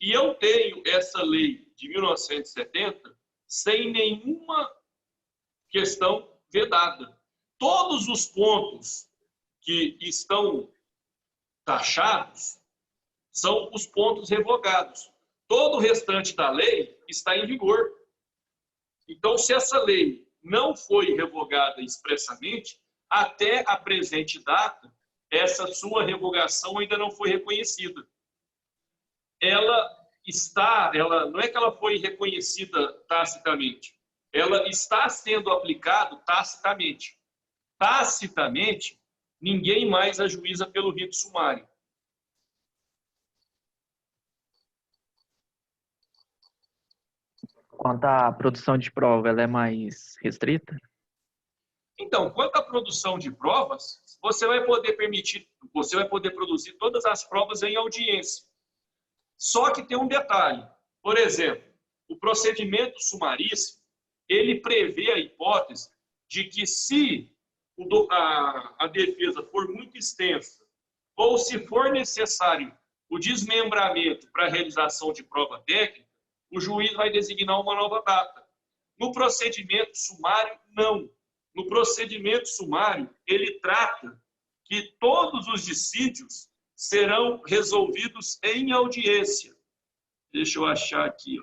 e eu tenho essa lei de 1970 sem nenhuma questão vedada. Todos os pontos que estão taxados são os pontos revogados. Todo o restante da lei está em vigor. Então, se essa lei não foi revogada expressamente, até a presente data, essa sua revogação ainda não foi reconhecida. Ela não é que ela foi reconhecida tacitamente, ela está sendo aplicada tacitamente. Tacitamente, ninguém mais ajuiza pelo rito sumário. Quanto à produção de prova, ela é mais restrita? Então, quanto à produção de provas, você vai poder produzir todas as provas em audiência. Só que tem um detalhe. Por exemplo, o procedimento sumaríssimo, ele prevê a hipótese de que se a defesa for muito extensa ou se for necessário o desmembramento para a realização de prova técnica, o juiz vai designar uma nova data. No procedimento sumário, não. No procedimento sumário, ele trata que todos os dissídios serão resolvidos em audiência. Deixa eu achar aqui.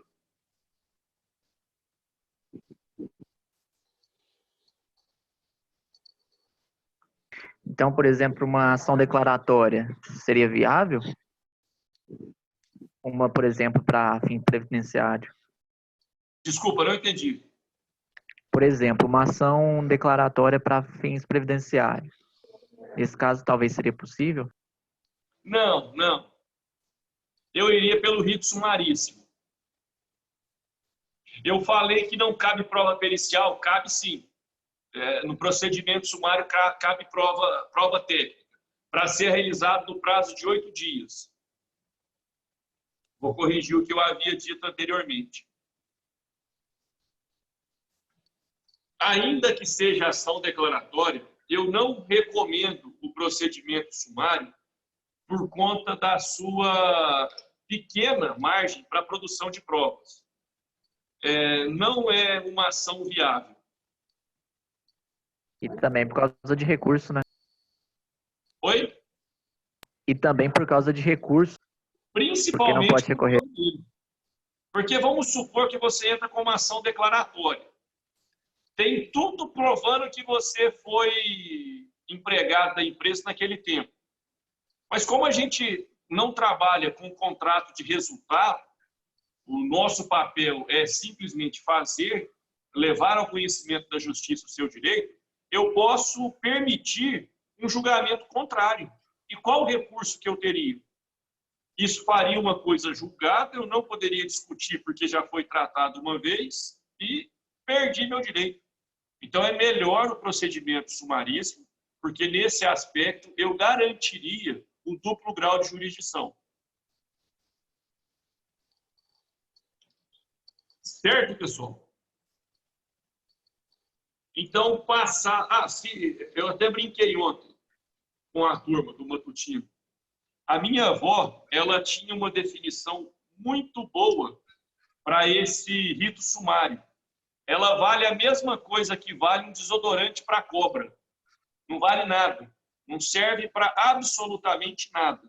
Então, por exemplo, uma ação declaratória seria viável? Uma, por exemplo, para fim previdenciário. Desculpa, não entendi. Por exemplo, uma ação declaratória para fins previdenciários. Nesse caso, talvez seria possível? Não. Eu iria pelo rito sumaríssimo. Eu falei que não cabe prova pericial, cabe sim. No procedimento sumário cabe prova técnica, para ser realizado no prazo de 8 dias. Vou corrigir o que eu havia dito anteriormente. Ainda que seja ação declaratória, eu não recomendo o procedimento sumário por conta da sua pequena margem para a produção de provas. Não é uma ação viável. E também por causa de recurso, né? Oi? E também por causa de recurso. Principalmente porque não pode recorrer. Porque vamos supor que você entra com uma ação declaratória. Tem tudo provando que você foi empregado da empresa naquele tempo. Mas como a gente não trabalha com contrato de resultado, o nosso papel é simplesmente fazer, levar ao conhecimento da justiça o seu direito, eu posso permitir um julgamento contrário. E qual o recurso que eu teria? Isso faria uma coisa julgada, eu não poderia discutir porque já foi tratado uma vez e perdi meu direito. Então, é melhor o procedimento sumaríssimo, porque nesse aspecto eu garantiria um duplo grau de jurisdição. Certo, pessoal? Então, passar... eu até brinquei ontem com a turma do matutino. A minha avó, ela tinha uma definição muito boa para esse rito sumário. Ela vale a mesma coisa que vale um desodorante para cobra. Não vale nada. Não serve para absolutamente nada.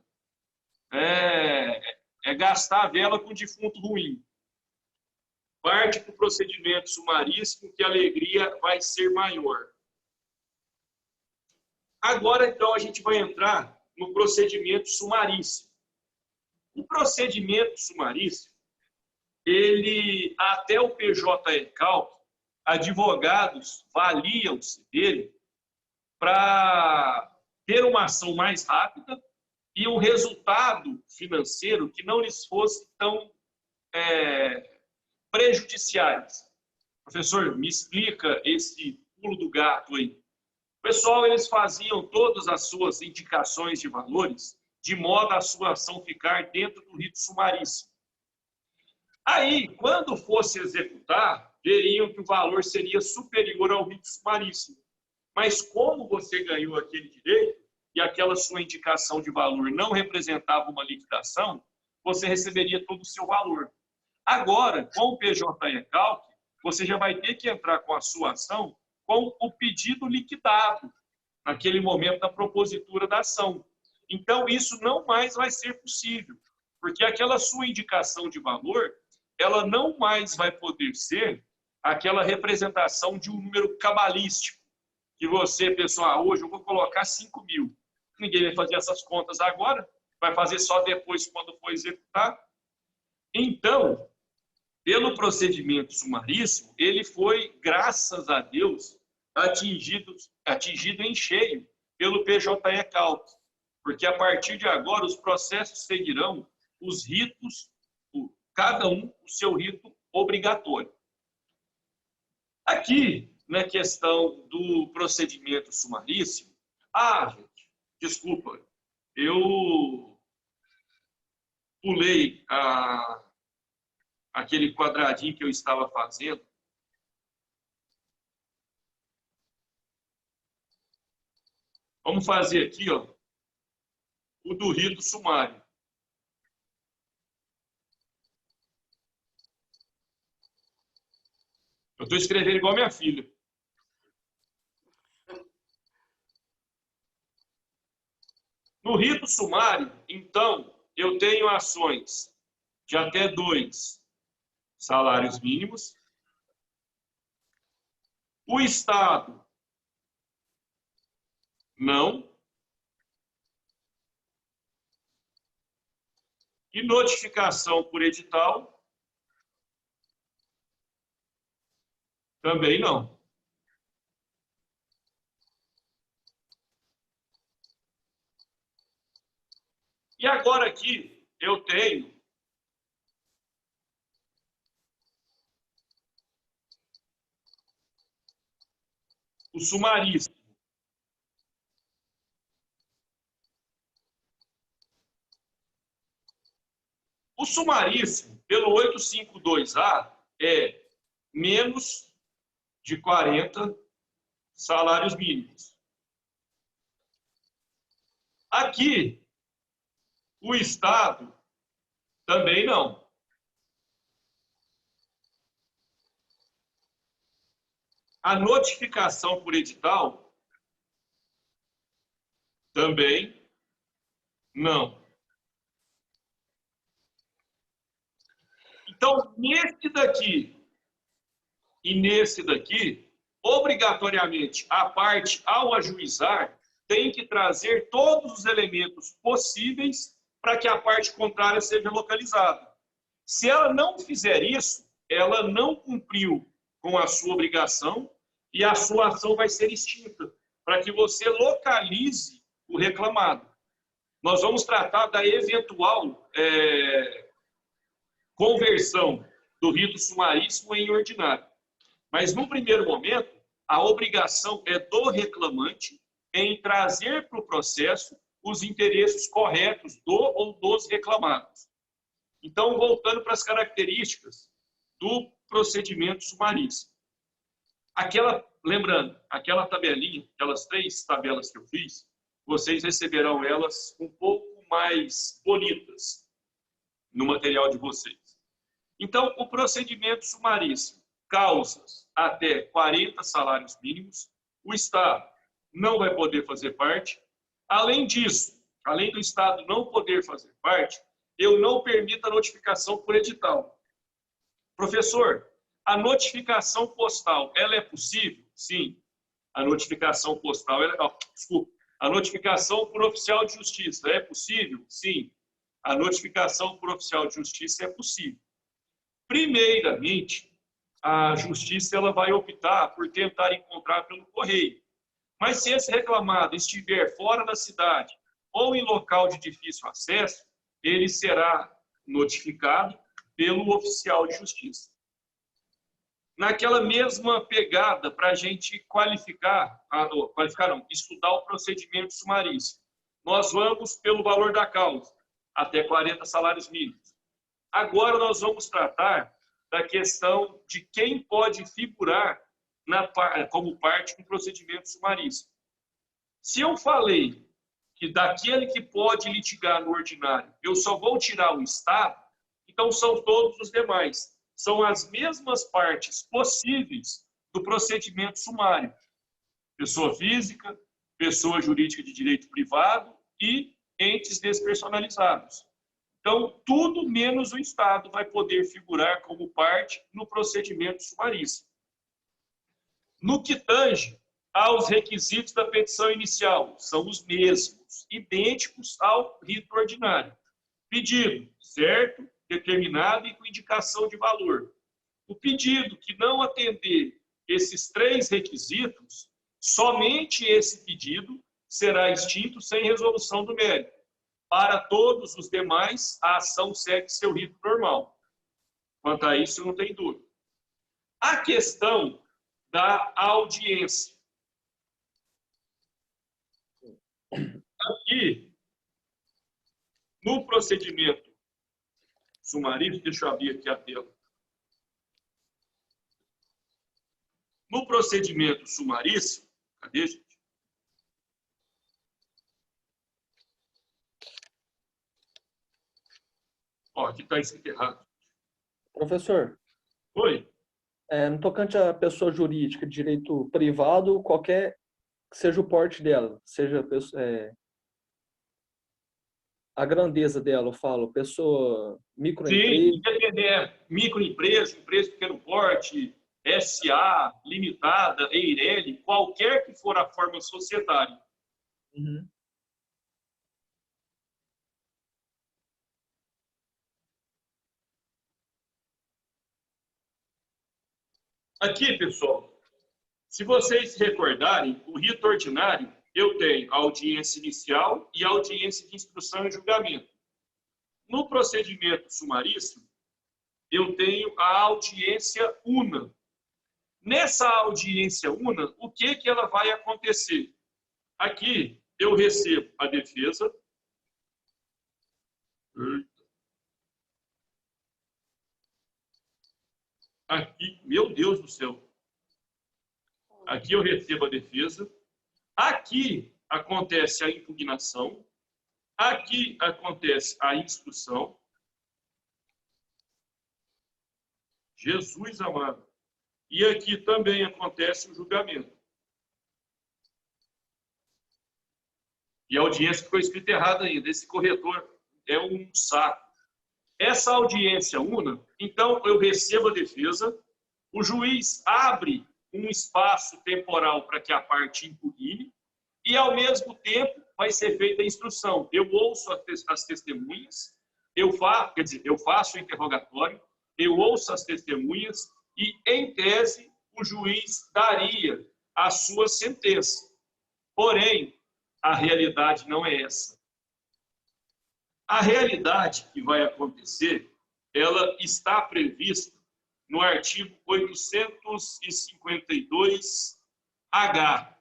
É gastar a vela com defunto ruim. Parte para o procedimento sumaríssimo, que a alegria vai ser maior. Agora, então, a gente vai entrar no procedimento sumaríssimo. O procedimento sumaríssimo, ele, até o PJ-ECALC, advogados valiam-se dele para ter uma ação mais rápida e um resultado financeiro que não lhes fosse tão prejudiciais. Professor, me explica esse pulo do gato aí. Pessoal, eles faziam todas as suas indicações de valores de modo a sua ação ficar dentro do rito sumaríssimo. Aí, quando fosse executar, veriam que o valor seria superior ao rito sumaríssimo. Mas como você ganhou aquele direito e aquela sua indicação de valor não representava uma liquidação, você receberia todo o seu valor. Agora, com o PJ-ECALC, você já vai ter que entrar com a sua ação com o pedido liquidado, naquele momento da propositura da ação. Então, isso não mais vai ser possível, porque aquela sua indicação de valor, ela não mais vai poder ser aquela representação de um número cabalístico, que você, pessoal, hoje eu vou colocar 5 mil. Ninguém vai fazer essas contas agora, vai fazer só depois, quando for executar. Então, pelo procedimento sumaríssimo, ele foi, graças a Deus, atingido em cheio pelo PJ-ECALC, porque a partir de agora os processos seguirão os ritos, cada um o seu rito obrigatório. Aqui, na questão do procedimento sumaríssimo, gente, desculpa, eu pulei aquele quadradinho que eu estava fazendo. Vamos fazer aqui, ó, o do rito sumário. Eu estou escrevendo igual minha filha. No rito sumário, então, eu tenho ações de até 2 salários mínimos. O Estado, não. E notificação por edital, também não. E agora aqui eu tenho o sumaríssimo. O sumaríssimo, pelo 852A, é menos de 40 salários mínimos. Aqui, o Estado também não. A notificação por edital também não. Então, nesse daqui e nesse daqui, obrigatoriamente, a parte, ao ajuizar, tem que trazer todos os elementos possíveis para que a parte contrária seja localizada. Se ela não fizer isso, ela não cumpriu com a sua obrigação e a sua ação vai ser extinta, para que você localize o reclamado. Nós vamos tratar da eventual conversão do rito sumaríssimo em ordinário. Mas, num primeiro momento, a obrigação é do reclamante em trazer para o processo os interesses corretos do ou dos reclamados. Então, voltando para as características do procedimento sumaríssimo. Lembrando, aquela tabelinha, aquelas 3 tabelas que eu fiz, vocês receberão elas um pouco mais bonitas no material de vocês. Então, o procedimento sumaríssimo, causas até 40 salários mínimos, o Estado não vai poder fazer parte. Além disso, além do Estado não poder fazer parte, eu não permito a notificação por edital. Professor, a notificação postal, ela é possível? Sim. A notificação postal, a notificação por oficial de justiça é possível? Sim. A notificação por oficial de justiça é possível. Primeiramente, a justiça ela vai optar por tentar encontrar pelo correio. Mas se esse reclamado estiver fora da cidade ou em local de difícil acesso, ele será notificado pelo oficial de justiça. Naquela mesma pegada para a gente estudar o procedimento sumaríssimo, nós vamos pelo valor da causa, até 40 salários mínimos. Agora nós vamos tratar da questão de quem pode figurar como parte do procedimento sumaríssimo. Se eu falei que daquele que pode litigar no ordinário, eu só vou tirar o Estado, então são todos os demais. São as mesmas partes possíveis do procedimento sumário. Pessoa física, pessoa jurídica de direito privado e entes despersonalizados. Então, tudo menos o Estado vai poder figurar como parte no procedimento sumaríssimo. No que tange aos requisitos da petição inicial, são os mesmos, idênticos ao rito ordinário. Pedido, certo, determinado e com indicação de valor. O pedido que não atender esses 3 requisitos, somente esse pedido será extinto sem resolução do mérito. Para todos os demais, a ação segue seu rito normal. Quanto a isso, não tem dúvida. A questão da audiência. Aqui, no procedimento sumaríssimo, deixa eu abrir aqui a tela. No procedimento sumaríssimo, cadê, gente? Ó, aqui está escrito errado. Professor, Oi? no tocante à pessoa jurídica de direito privado, qualquer que seja o porte dela, seja a grandeza dela, eu falo, pessoa microempresa. Sim, independente, microempresa, empresa de pequeno porte, SA, limitada, EIRELI, qualquer que for a forma societária. Uhum. Aqui, pessoal, se vocês se recordarem, o rito ordinário, eu tenho a audiência inicial e a audiência de instrução e julgamento. No procedimento sumaríssimo, eu tenho a audiência una. Nessa audiência una, o que ela vai acontecer? Aqui, eu recebo a defesa. Aqui, meu Deus do céu. Aqui eu recebo a defesa. Aqui acontece a impugnação. Aqui acontece a instrução. Jesus amado. E aqui também acontece o julgamento. E a audiência ficou escrita errada ainda. Esse corretor é um saco. Essa audiência una, então eu recebo a defesa, o juiz abre um espaço temporal para que a parte impugne e, ao mesmo tempo, vai ser feita a instrução. Eu ouço as testemunhas, eu faço o interrogatório, eu ouço as testemunhas e, em tese, o juiz daria a sua sentença. Porém, a realidade não é essa. A realidade que vai acontecer, ela está prevista no artigo 852-H.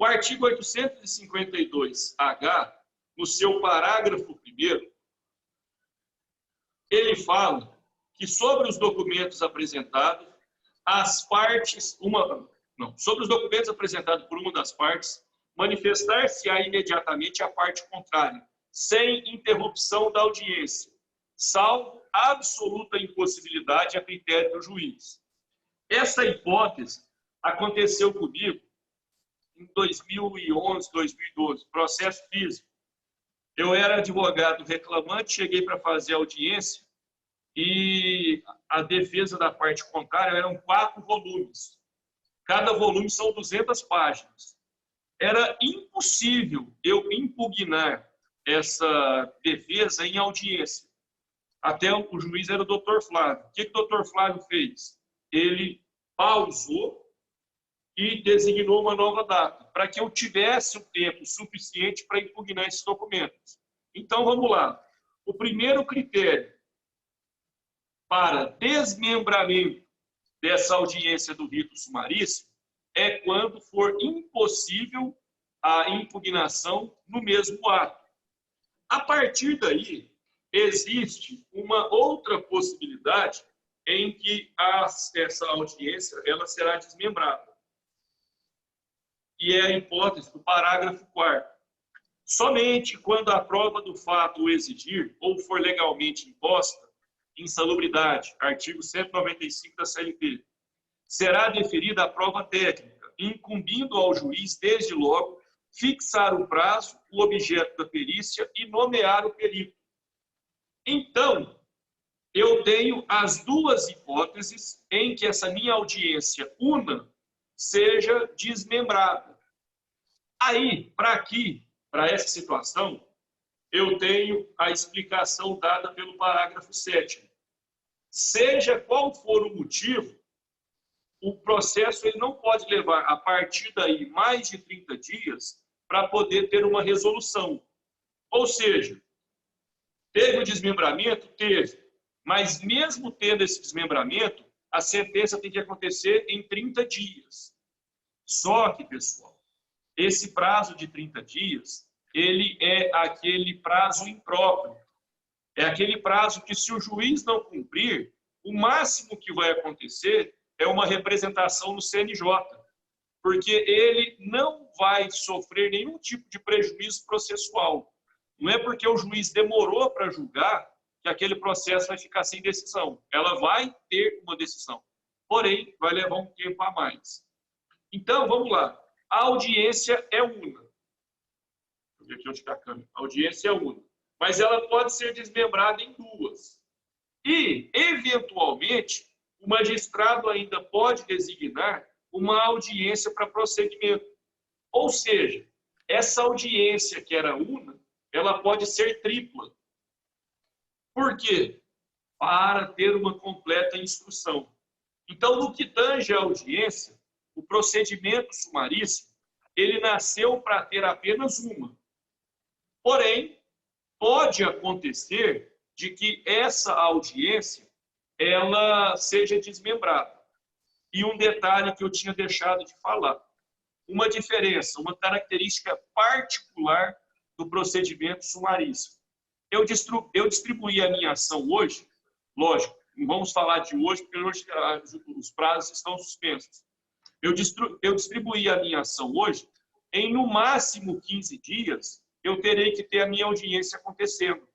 O artigo 852-H, no seu parágrafo 1º, ele fala que sobre os documentos apresentados, sobre os documentos apresentados por uma das partes, manifestar-se-á imediatamente a parte contrária, sem interrupção da audiência, salvo absoluta impossibilidade a critério do juiz. Essa hipótese aconteceu comigo em 2011, 2012, processo físico. Eu era advogado reclamante, cheguei para fazer audiência e a defesa da parte contrária eram 4 volumes. Cada volume são 200 páginas. Era impossível eu impugnar essa defesa em audiência. Até o juiz era o doutor Flávio. O que o doutor Flávio fez? Ele pausou e designou uma nova data, para que eu tivesse o tempo suficiente para impugnar esses documentos. Então, vamos lá. O primeiro critério para desmembramento dessa audiência do rito sumaríssimo é quando for impossível a impugnação no mesmo ato. A partir daí, existe uma outra possibilidade em que essa audiência ela será desmembrada. E é a hipótese do parágrafo 4º. Somente quando a prova do fato o exigir ou for legalmente imposta, insalubridade, artigo 195 da CLT, será deferida a prova técnica, incumbindo ao juiz, desde logo, fixar o prazo, o objeto da perícia e nomear o perito. Então, eu tenho as duas hipóteses em que essa minha audiência una seja desmembrada. Aí, para essa situação, eu tenho a explicação dada pelo parágrafo 7º. Seja qual for o motivo, o processo ele não pode levar, a partir daí, mais de 30 dias para poder ter uma resolução. Ou seja, teve o desmembramento? Teve. Mas mesmo tendo esse desmembramento, a sentença tem que acontecer em 30 dias. Só que, pessoal, esse prazo de 30 dias, ele é aquele prazo impróprio. É aquele prazo que, se o juiz não cumprir, o máximo que vai acontecer é uma representação no CNJ, porque ele não vai sofrer nenhum tipo de prejuízo processual. Não é porque o juiz demorou para julgar que aquele processo vai ficar sem decisão. Ela vai ter uma decisão, porém, vai levar um tempo a mais. Então, vamos lá. A audiência é una. Deixa eu ver aqui onde está a câmera. A audiência é una. Mas ela pode ser desmembrada em 2. E, eventualmente, o magistrado ainda pode designar uma audiência para procedimento. Ou seja, essa audiência que era una, ela pode ser tripla. Por quê? Para ter uma completa instrução. Então, no que tange à audiência, o procedimento sumaríssimo, ele nasceu para ter apenas uma. Porém, pode acontecer de que essa audiência ela seja desmembrada. E um detalhe que eu tinha deixado de falar. Uma diferença, uma característica particular do procedimento sumaríssimo. Eu distribuí a minha ação hoje, lógico, não vamos falar de hoje, porque hoje os prazos estão suspensos. Eu distribuí a minha ação hoje, em no máximo 15 dias, eu terei que ter a minha audiência acontecendo.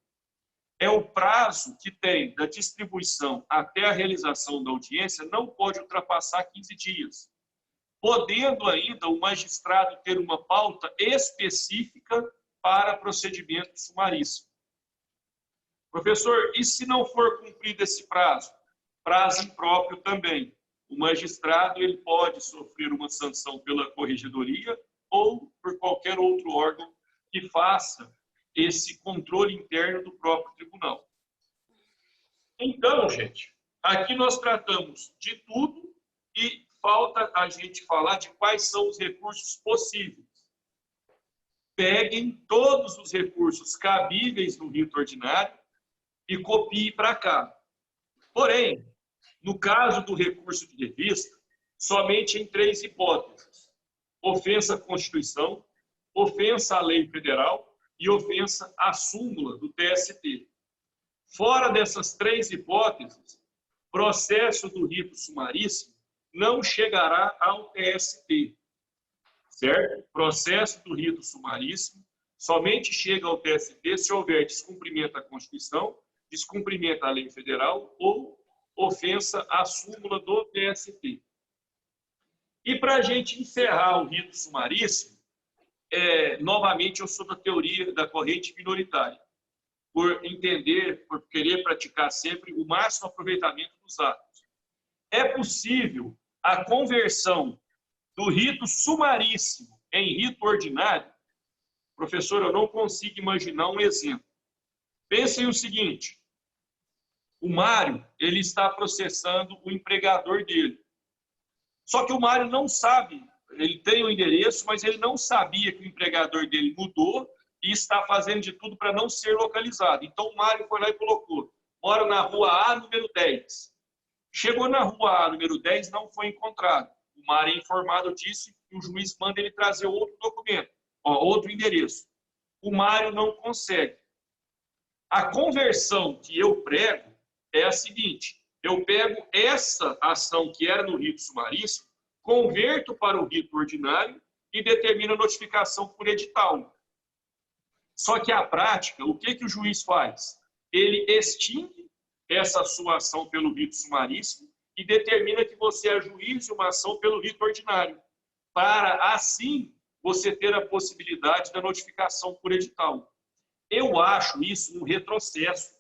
É o prazo que tem da distribuição até a realização da audiência, não pode ultrapassar 15 dias. Podendo ainda o magistrado ter uma pauta específica para procedimento sumaríssimo. Professor, e se não for cumprido esse prazo? Prazo impróprio também. O magistrado ele pode sofrer uma sanção pela corregedoria ou por qualquer outro órgão que faça esse controle interno do próprio tribunal. Então, gente, aqui nós tratamos de tudo e falta a gente falar de quais são os recursos possíveis. Peguem todos os recursos cabíveis no rito ordinário e copiem para cá. Porém, no caso do recurso de revista, somente em 3 hipóteses: ofensa à Constituição, ofensa à lei federal e ofensa à súmula do TST. Fora dessas 3 hipóteses, processo do rito sumaríssimo não chegará ao TST, certo? Processo do rito sumaríssimo somente chega ao TST se houver descumprimento à Constituição, descumprimento à lei federal ou ofensa à súmula do TST. E para a gente encerrar o rito sumaríssimo, novamente eu sou da teoria da corrente minoritária, por entender, por querer praticar sempre o máximo aproveitamento dos atos. É possível a conversão do rito sumaríssimo em rito ordinário? Professor, eu não consigo imaginar um exemplo. Pensem o seguinte: o Mário, ele está processando o empregador dele. Só que o Mário não sabe, ele tem o endereço, mas ele não sabia que o empregador dele mudou e está fazendo de tudo para não ser localizado. Então o Mário foi lá e colocou: moro na rua A, número 10. Chegou na rua A, número 10, não foi encontrado. O Mário é informado disso e o juiz manda ele trazer outro documento, outro endereço. O Mário não consegue. A conversão que eu prego é a seguinte: eu pego essa ação que era no rito sumaríssimo, converto para o rito ordinário e determino a notificação por edital. Só que a prática, o que o juiz faz? Ele extingue essa sua ação pelo rito sumaríssimo e determina que você ajuize uma ação pelo rito ordinário, para assim você ter a possibilidade da notificação por edital. Eu acho isso um retrocesso.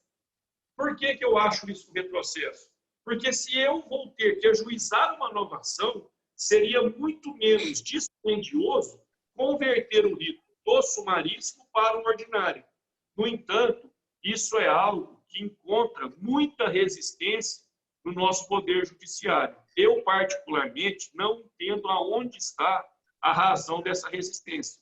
Por que eu acho isso um retrocesso? Porque se eu vou ter que ajuizar uma nova ação, seria muito menos dispendioso converter o rito do sumaríssimo para o ordinário. No entanto, isso é algo que encontra muita resistência no nosso poder judiciário. Eu, particularmente, não entendo aonde está a razão dessa resistência,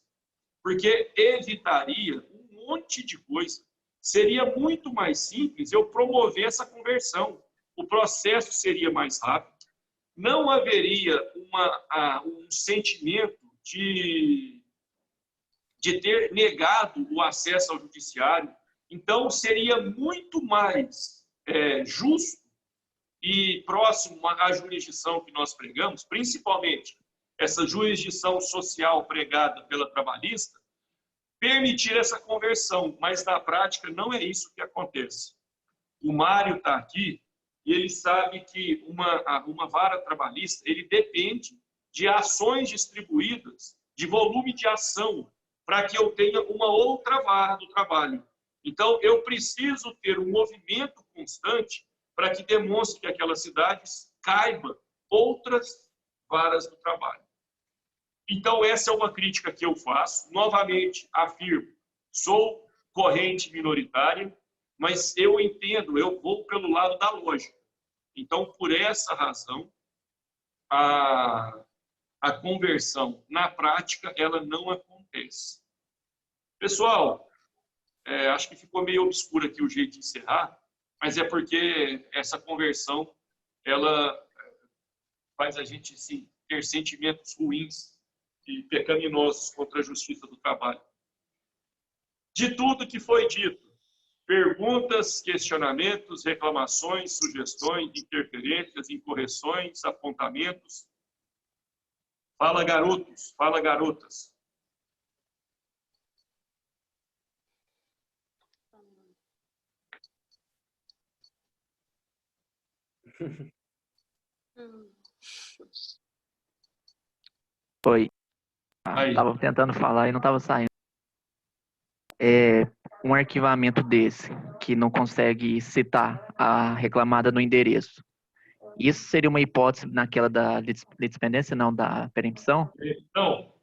porque evitaria um monte de coisa. Seria muito mais simples eu promover essa conversão. O processo seria mais rápido, não haveria um sentimento de ter negado o acesso ao judiciário. Então, seria muito mais justo e próximo à jurisdição que nós pregamos, principalmente essa jurisdição social pregada pela trabalhista, permitir essa conversão, mas na prática não é isso que acontece. O Mário está aqui e ele sabe que uma vara trabalhista, ele depende de ações distribuídas, de volume de ação, para que eu tenha uma outra vara do trabalho. Então, eu preciso ter um movimento constante para que demonstre que aquela cidade caiba outras varas do trabalho. Então, essa é uma crítica que eu faço. Novamente, afirmo, sou corrente minoritária, mas eu entendo, eu vou pelo lado da lógica. Então, por essa razão, a conversão, na prática, ela não acontece. Pessoal, acho que ficou meio obscuro aqui o jeito de encerrar, mas é porque essa conversão, ela faz a gente sim, ter sentimentos ruins e pecaminosos contra a justiça do trabalho. De tudo que foi dito, perguntas, questionamentos, reclamações, sugestões, interferências, incorreções, apontamentos. Fala, garotos, fala, garotas. Foi. Aí. Tava tentando falar e não tava saindo. Um arquivamento desse, que não consegue citar a reclamada no endereço. Isso seria uma hipótese naquela da litispendência, não, da perempção? Então,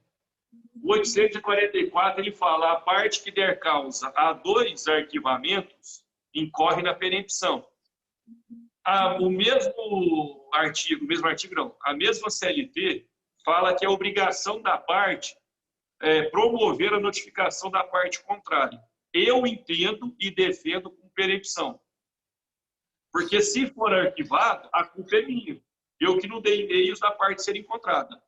O 844, ele fala, a parte que der causa a 2 arquivamentos incorre na perempção. O mesmo artigo não, a mesma CLT fala que é obrigação da parte promover a notificação da parte contrária. Eu entendo e defendo com perempção. Porque se for arquivado, a culpa é minha. Eu que não dei e-mails da parte ser encontrada.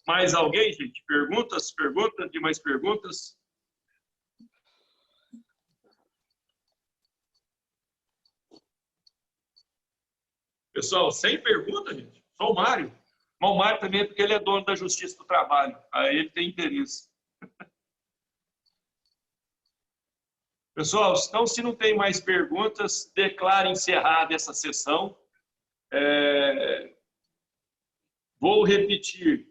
Mais alguém, gente? Perguntas? Perguntas? De mais perguntas? Pessoal, sem pergunta, gente. Só o Mário. Mas o Mário também é porque ele é dono da Justiça do Trabalho. Aí ele tem interesse. Pessoal, então, se não tem mais perguntas, declaro encerrada essa sessão. Vou repetir.